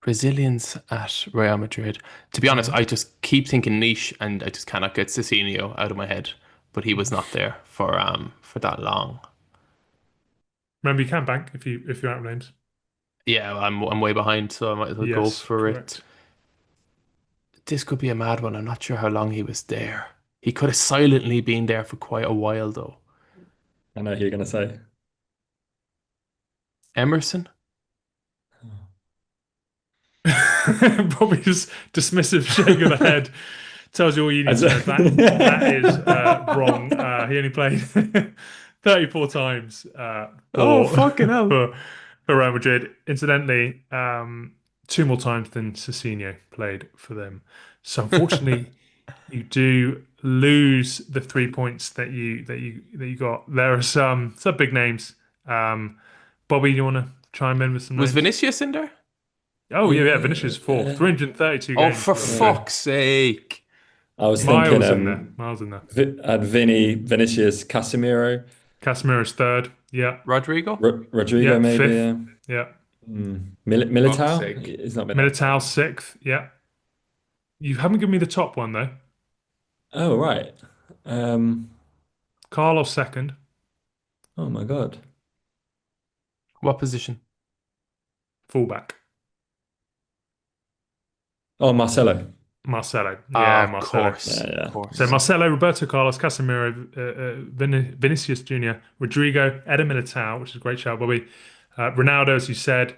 Brazilians at Real Madrid. To be honest, I just keep thinking niche and I just cannot get Cicinho out of my head. But he was not there for that long. Remember, you can bank if you're out of names. Yeah, I'm way behind, so I might as well go Yes, for correct. it. This could be a mad one. I'm not sure how long he was there. He could have silently been there for quite a while, though. I know who you're going to say. Emerson? Probably just dismissive shake of the head tells you all you need to know. That is wrong. He only played 34 times Oh, fucking hell. for Real Madrid. Incidentally, two more times than Cicinho played for them. So unfortunately, you do lose the 3 points that you got. There are some big names. Bobby, you want to chime in with some Was names? Vinicius in there? Oh yeah, Vinicius fourth, 332 Oh, games. for for Real Madrid. fuck's sake. I was thinking Miles in there. Miles in there. Vinicius, Casemiro, Casemiro's third. Yeah. Rodrigo? Rodrigo Yeah, maybe. fifth. Yeah. Yeah. Fuck's Militao. sake. He's not been there. Militao sixth. Yeah. You haven't given me the top one though. Oh right. Carlos second. Oh my God. What position? Fullback. Oh, Marcelo. Marcelo. Yeah, Of Marcelo. course. Yeah. Of course. So Marcelo, Roberto Carlos, Casemiro, Vinicius Jr., Rodrigo, Eder Militao, which is a great shout, Bobby. Ronaldo, as you said.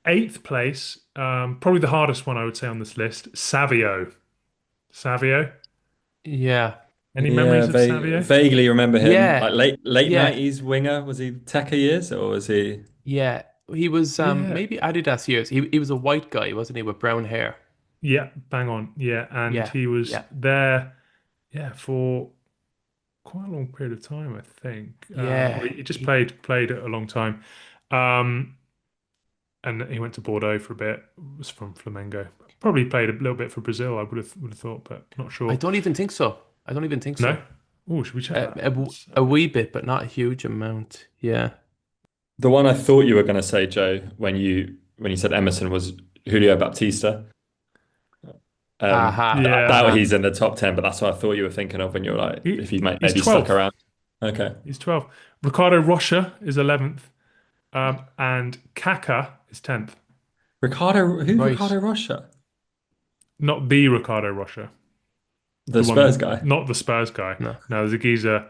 Eighth place, probably the hardest one I would say on this list, Savio. Savio? Yeah. Any memories of Savio? Vaguely remember him. Yeah. Like late Yeah. 90s winger. Was he Tekka years or was he? Yeah. He was Yeah. maybe Adidas years. He was a white guy, wasn't he, with brown hair? Yeah, bang on. Yeah, and Yeah, he was yeah. there, for quite a long period of time, I think. Yeah, Well, he just played a long time. And he went to Bordeaux for a bit. Was from Flamengo. Probably played a little bit for Brazil. I would have thought, but not sure. I don't even think so. I don't even think No. so. Oh, should we check that? A wee bit, but not a huge amount. Yeah. The one I thought you were going to say, Joe, when you said Emerson was Julio Baptista. Aha. Yeah. I doubt he's in the top 10, but that's what I thought you were thinking of when you were like, if he might he's maybe 12th. stuck around. Okay. He's 12. Ricardo Rocha is 11th. And Kaká is 10th. Who's Right. Ricardo Rocha? Not the Ricardo Rocha. The one Spurs that- guy. Not the Spurs guy. No. There's a geezer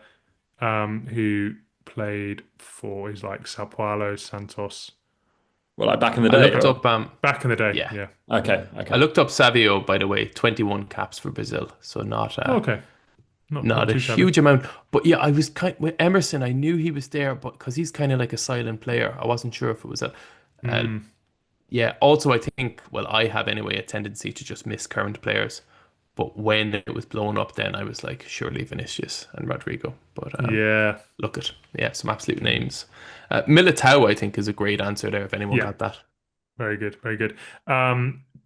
who played for, he's like Sao Paulo, Santos. Well, like back in the I day. looked or- up Back in the day. Yeah. Yeah. Okay. I looked up Savio, by the way, 21 caps for Brazil. So not Okay. not a too shabby. huge amount. But yeah, I was with Emerson, I knew he was there, but because he's kind of like a silent player, I wasn't sure if it was yeah. Also, I think, well, I have anyway a tendency to just miss current players. But when it was blown up, then I was like, surely Vinicius and Rodrigo. But Yeah. look at, yeah, some absolute names. Militao, I think, is a great answer there if anyone Yeah. got that. Very good. Very good.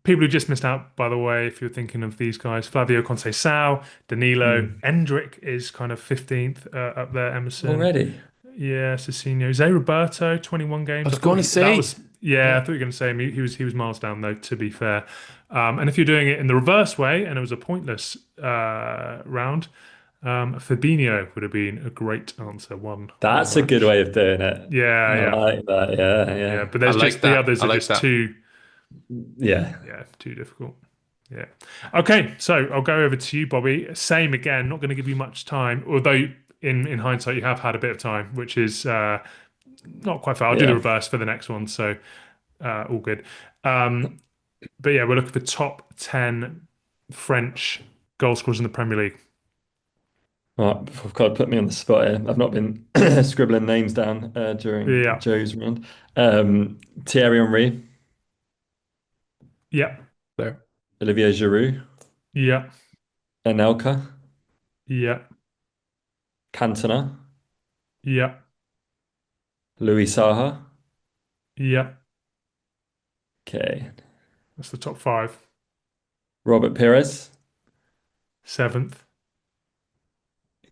People who just missed out, by the way, if you're thinking of these guys, Flavio Conceição, Danilo, Endrick is kind of 15th up there, Emerson. Already. Yeah, Cicinho. Zé Roberto, 21 games. I was thought going to that say, was, yeah, I thought you were going to say him. He was miles down though, to be fair. And if you're doing it in the reverse way, and it was a pointless round, Fabinho would have been a great answer. One. That's a good way of doing it. Yeah, I yeah, like that. Yeah, yeah. yeah. But I there's like just the that. others I are like just that. too, Yeah. yeah, too difficult. Yeah. Okay, so I'll go over to you, Bobby. Same again. Not going to give you much time, although in hindsight you have had a bit of time, which is not quite fair. I'll do the Yeah. reverse for the next one, so all good. But yeah, we're looking for top 10 French goal scorers in the Premier League. Right, God, put me on the spot here. I've not been scribbling names down during Yeah, Joe's round. Thierry Henry, yeah, There. Olivier Giroud, yeah, Anelka, yeah, Cantona, yeah, Louis Saha. yeah. Okay. That's the top five. Robert Pires. Seventh.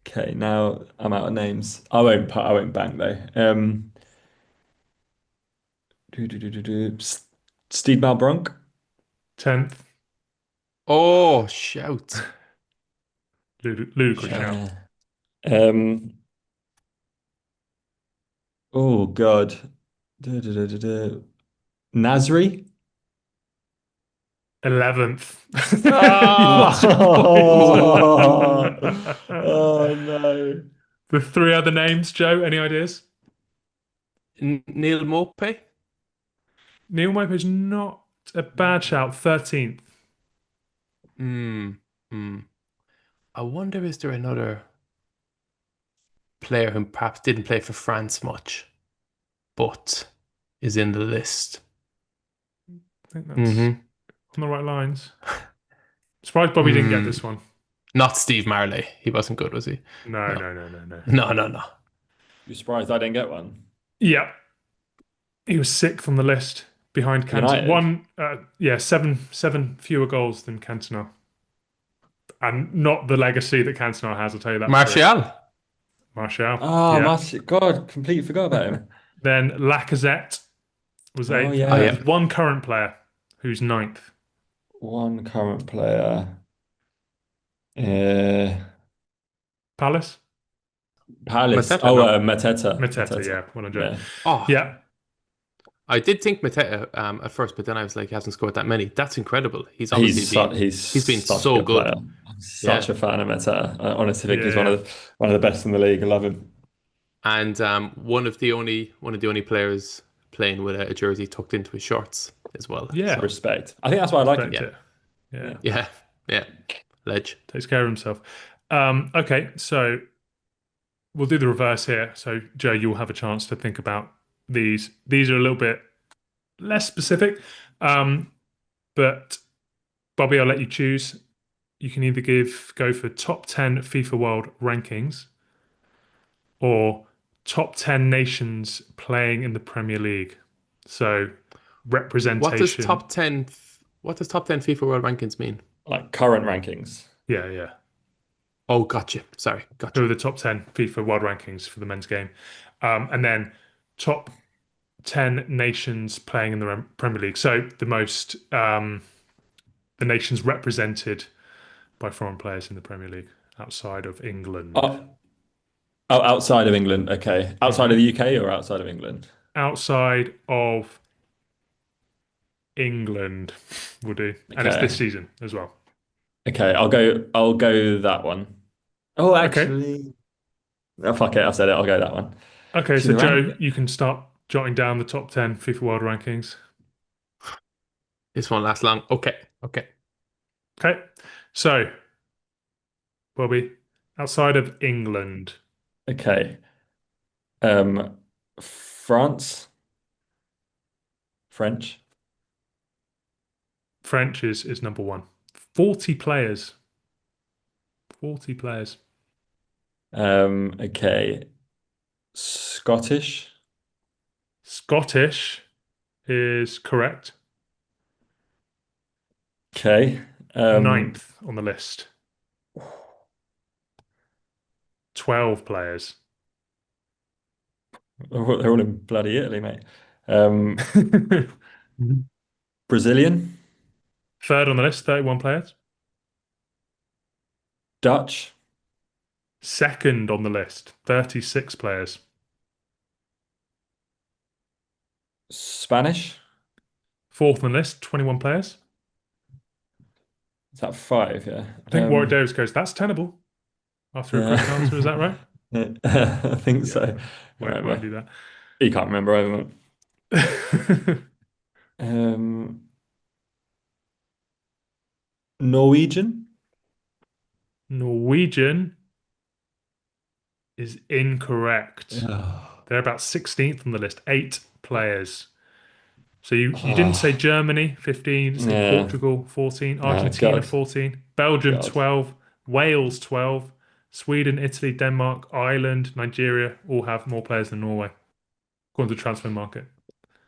Okay, now I'm out of names. I won't bang though. Steve Malbronk. 10th. Oh, shout. Ludicrous shout. Um, oh God. Nasri. 11th. You lost your Oh, point. oh no. The three other names, Joe, any ideas? Neil Mopé? Neil Mopa's not a bad shout. 13th. Hmm. Hmm. I wonder, is there another player who perhaps didn't play for France much, but is in the list? I think that's Mm-hmm. on the right lines. Surprised Bobby didn't get this one. Not Steve Marley. He wasn't good, was he? No, No. no, no, no, no. No, no, no. You surprised I didn't get one? Yeah. He was sixth on the list behind Cantona. United? One, seven fewer goals than Cantona. And not the legacy that Cantona has, I'll tell you that. Martial. Martial. Oh, yeah. God, completely forgot about him. Then Lacazette was Oh, eighth. yeah. And there's one current player who's ninth. One current player. Uh, Palace? Palace. Mateta, Oh, no. Mateta, yeah. Well done, Joe. Yeah. Oh, Yeah. I did think Mateta at first, but then I was like, he hasn't scored that many. That's incredible. He's obviously He's been such so a good. player. I'm such a fan of Mateta. I honestly think he's Yeah. one of the best in the league. I love him. And one of the only players playing with a jersey tucked into his shorts as well. Yeah. Respect. I think that's why I like him. Respect it. Yeah. Yeah. Ledge. Takes care of himself. Okay, so we'll do the reverse here. So, Joe, you'll have a chance to think about these. These are a little bit less specific, but Bobby, I'll let you choose. You can either go for top 10 FIFA World Rankings or top 10 nations playing in the Premier League. So, representation. What does top 10 FIFA World Rankings mean? Like current rankings. Yeah, yeah. Oh, gotcha. Sorry, Who are gotcha. the top 10 FIFA World Rankings for the men's game? And then top 10 nations playing in the Premier League. So the most, the nations represented by foreign players in the Premier League outside of England. Oh, outside of England. Okay. Outside of the UK or outside of England? Outside of England will do. And it's Okay. this season as well. Okay, I'll go that one. Oh, actually. Oh, fuck it, I've said it. I'll go that one. Okay, To so the Joe, rank- you can start jotting down the top 10 FIFA World Rankings. This won't last long. Okay. Okay, so Bobby, outside of England, Okay. France. French. French is number one. 40 players 40 players. Okay. Scottish. Scottish is correct. Okay. Ninth on the list. 12 players. They're all in bloody Italy, mate. Brazilian. Third on the list, 31 players. Dutch. Second on the list, 36 players. Spanish. Fourth on the list, 21 players. Is that 5? Yeah. I think Warwick Davis goes, that's tenable. After a correct answer, is that right? I think so. Won't do that. You can't remember either. Norwegian. Norwegian is incorrect. They're about 16th on the list, 8 players. So you didn't say Germany, 15, say Portugal, 14, Argentina, God. 14, Belgium, God. 12, Wales, 12, Sweden, Italy, Denmark, Ireland, Nigeria all have more players than Norway, according to Transfer Market.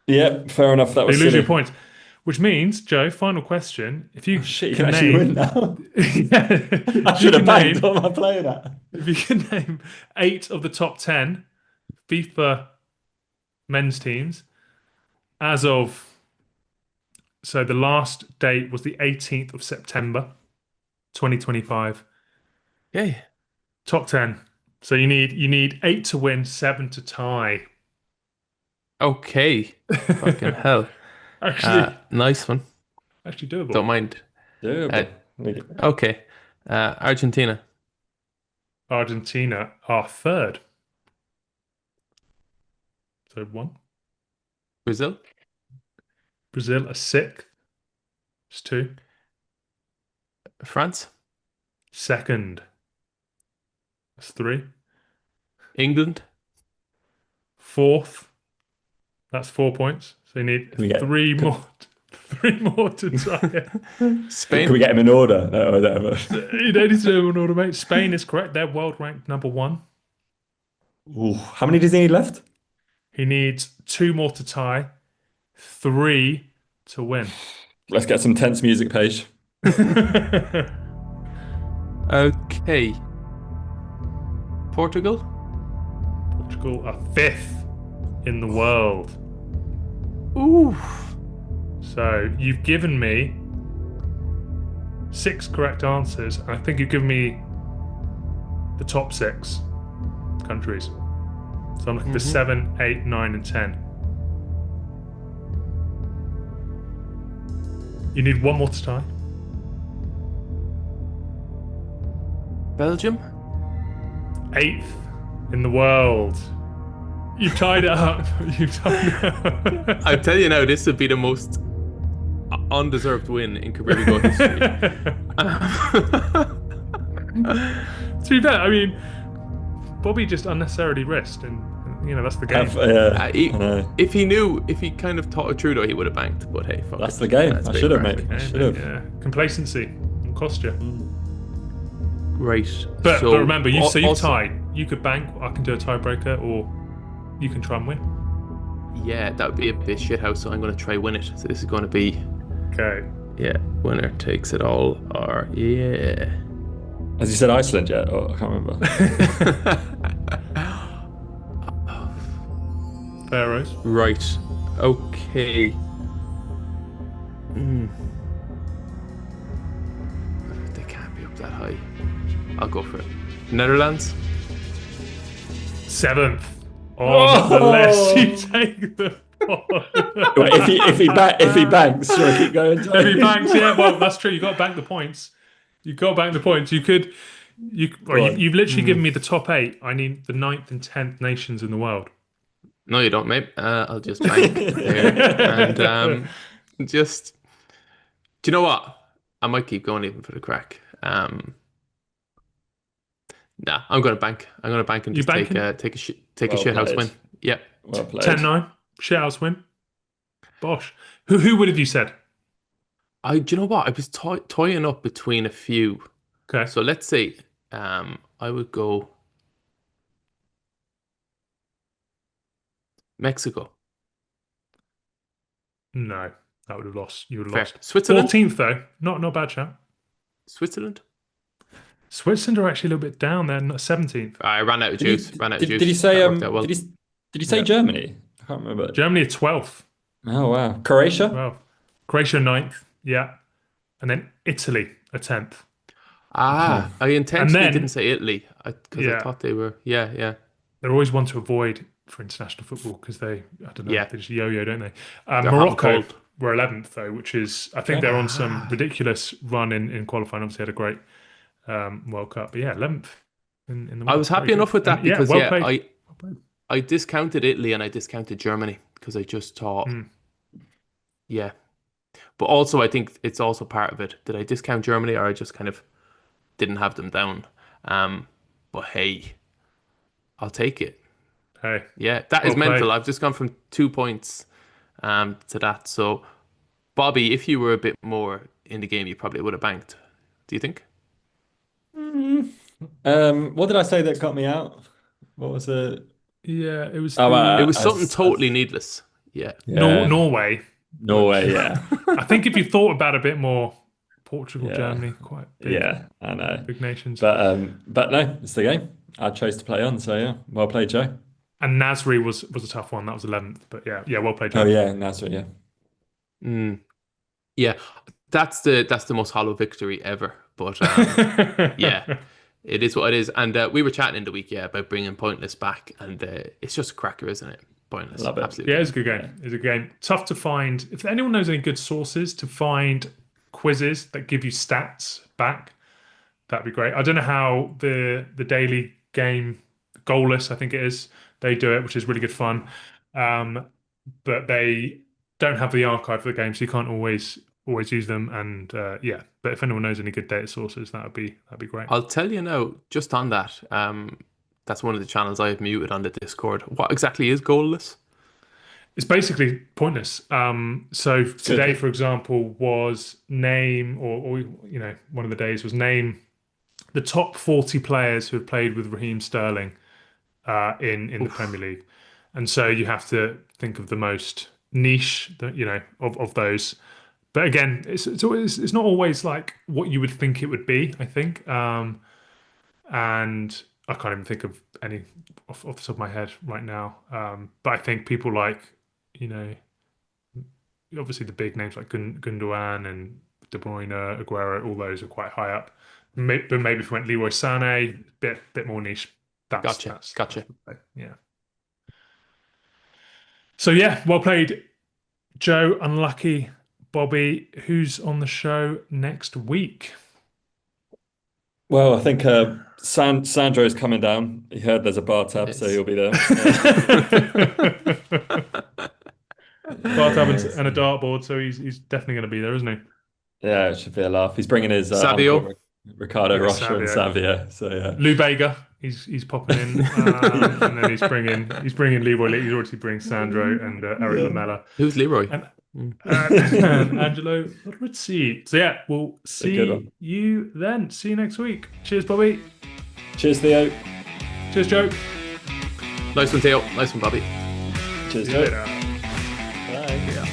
Yeah, fair enough. That So was you lose silly. your points, which means, Joe, final question. If you Shit, you can can actually name, win now. Yeah. I should have banked. What am I playing at? If you can name 8 of the top 10 FIFA men's teams as of, so the last date was the 18th of September 2025. Okay. Top 10. So you need 8 to win, 7 to tie. Okay. Fucking hell. Actually Nice one. doable. Don't mind. Doable. Okay. Argentina. Argentina are third. So 1. Brazil. Brazil are 6th. It's 2. France. Second. That's 3. England. 4th. That's 4 points. So you need we get- 3 more. 3 more to tie it. Can Spain. we get him in order? Or whatever? You don't need to do an order, mate. Spain is correct. They're world ranked number 1. Ooh, how many does he need left? He needs 2 more to tie, 3 to win. Let's get some tense music, Paige. Okay. Portugal. Portugal are 5th in the world. Ooh. So you've given me 6 correct answers. I think you've given me the top 6 countries. So I'm looking for 7, 8, 9, and 10. You need 1 more to tie. Belgium. 8th in the world. You've tied it up. You've tied it up. I tell you now, this would be the most undeserved win in Premier League history. To be fair, I mean, Bobby just unnecessarily risked, and that's the game. If he knew, if he kind of thought it through, though, he would have banked. But hey, fuck That's it. the game. That's I big should have, crack. mate. I should have. Yeah, complacency will cost you. Right. But so, remember, you've also, tied. You could bank. I can do a tiebreaker, or you can try and win. Yeah, that would be a bit shithouse. So I'm going to try win it. So this is going to be. Okay. Yeah, winner takes it all. Or yeah. Has he said Iceland yet? Oh, I can't remember. Pharaohs. Right. Okay. They can't be up that high. I'll go for it. Netherlands. 7th on the list. You take the. Wait, if he banks, should I keep going? If he banks, yeah, well, that's true. You got to bank the points. You've literally given me the top 8. I need the 9th and 10th nations in the world. No, you don't, mate. I'll just bank there and just. Do you know what? I might keep going even for the crack. Nah, I'm gonna bank. I'm gonna bank and just take a shithouse win. Yep. Well played. 10-9. Shithouse win. Bosh. Who would have you said? Do you know what? I was toying up between a few. Okay. So let's say I would go Mexico. No, that would have lost. You would have Fair. lost. Switzerland? 14th though, not a bad shout. Switzerland? Switzerland are actually a little bit down there, 17th. I ran out of Did he, juice. Ran out of did, juice. did he say That worked out well. did he say Yeah. Germany? I can't remember. Germany are 12th. Oh wow. Croatia? Well, Croatia 9th. Yeah. And then Italy are 10th. I intentionally then- didn't say Italy because I Yeah. thought they were. Yeah. They're always one to avoid for international football because I don't know, Yeah. they just yo-yo, don't they? They're Morocco hot and cold. were 11th though, which is, I think they're on some ridiculous run in qualifying. Obviously had a great World Cup. But yeah, 11th in the world. I was happy Very enough good. with that And, because well played. I discounted Italy and I discounted Germany because I just thought, yeah. But also, I think it's also part of it. Did I discount Germany or I just kind of didn't have them down? But hey, I'll take it. Hey, Yeah, that is Well mental. played. I've just gone from 2 points to that. So, Bobby, if you were a bit more in the game, you probably would have banked. Do you think? What did I say that got me out? What was it? yeah, it was Oh, the- It was as- something as- totally needless. Yeah. Norway. Norway, yeah. I think if you thought about it a bit more, Portugal, Yeah. Germany, quite big, Yeah, I know. big nations. But no, it's the game. I chose to play on, so yeah. Well played, Joe. And Nasri was a tough one. That was 11th. But yeah, well played, Joe. Oh yeah, Nasri, yeah. Yeah. That's the most hollow victory ever. But yeah, it is what it is. And we were chatting in the week, about bringing Pointless back, and it's just a cracker, isn't it? Pointless. Love it. Absolutely. Yeah, it's a good game. It's a game. Tough to find. If anyone knows any good sources to find quizzes that give you stats back, that'd be great. I don't know how the daily game, Goalless, I think it is, they do it, which is really good fun. But they don't have the archive for the game, so you can't always use them. And but if anyone knows any good data sources, that'd be great. I'll tell you now, just on that, that's one of the channels I have muted on the Discord. What exactly is Goalless? It's basically pointless. So today, for example, was name, or one of the days was name the top 40 players who have played with Raheem Sterling in the Premier League, and so you have to think of the most niche, of those. But again, it's not always like what you would think it would be, I think, and I can't even think of any off the top of my head right now. But I think people like, obviously the big names like Gundogan and De Bruyne, Aguero, all those are quite high up. But maybe if we went Leroy Sané, bit more niche. Gotcha. Yeah. So yeah, well played, Joe. Unlucky, Bobby. Who's on the show next week? Well, I think Sandro's coming down. He heard there's a bar tab, so he'll be there. Bar tab and a dartboard, so he's definitely going to be there, isn't he? Yeah, it should be a laugh. He's bringing his Savio. uncle, Ricardo Rocha and Savio. So yeah, Lou Bega, he's popping in, and then he's bringing Leroy. He's already bringing Sandro and Eric Lamela. Who's Leroy? And Angelo Rizzi. So yeah, we'll see you then. See you next week. Cheers, Bobby. cheers, Theo. Cheers, Joe. Nice one, Theo. Nice one, Bobby. Cheers, See you Joe. later. Bye. Yeah.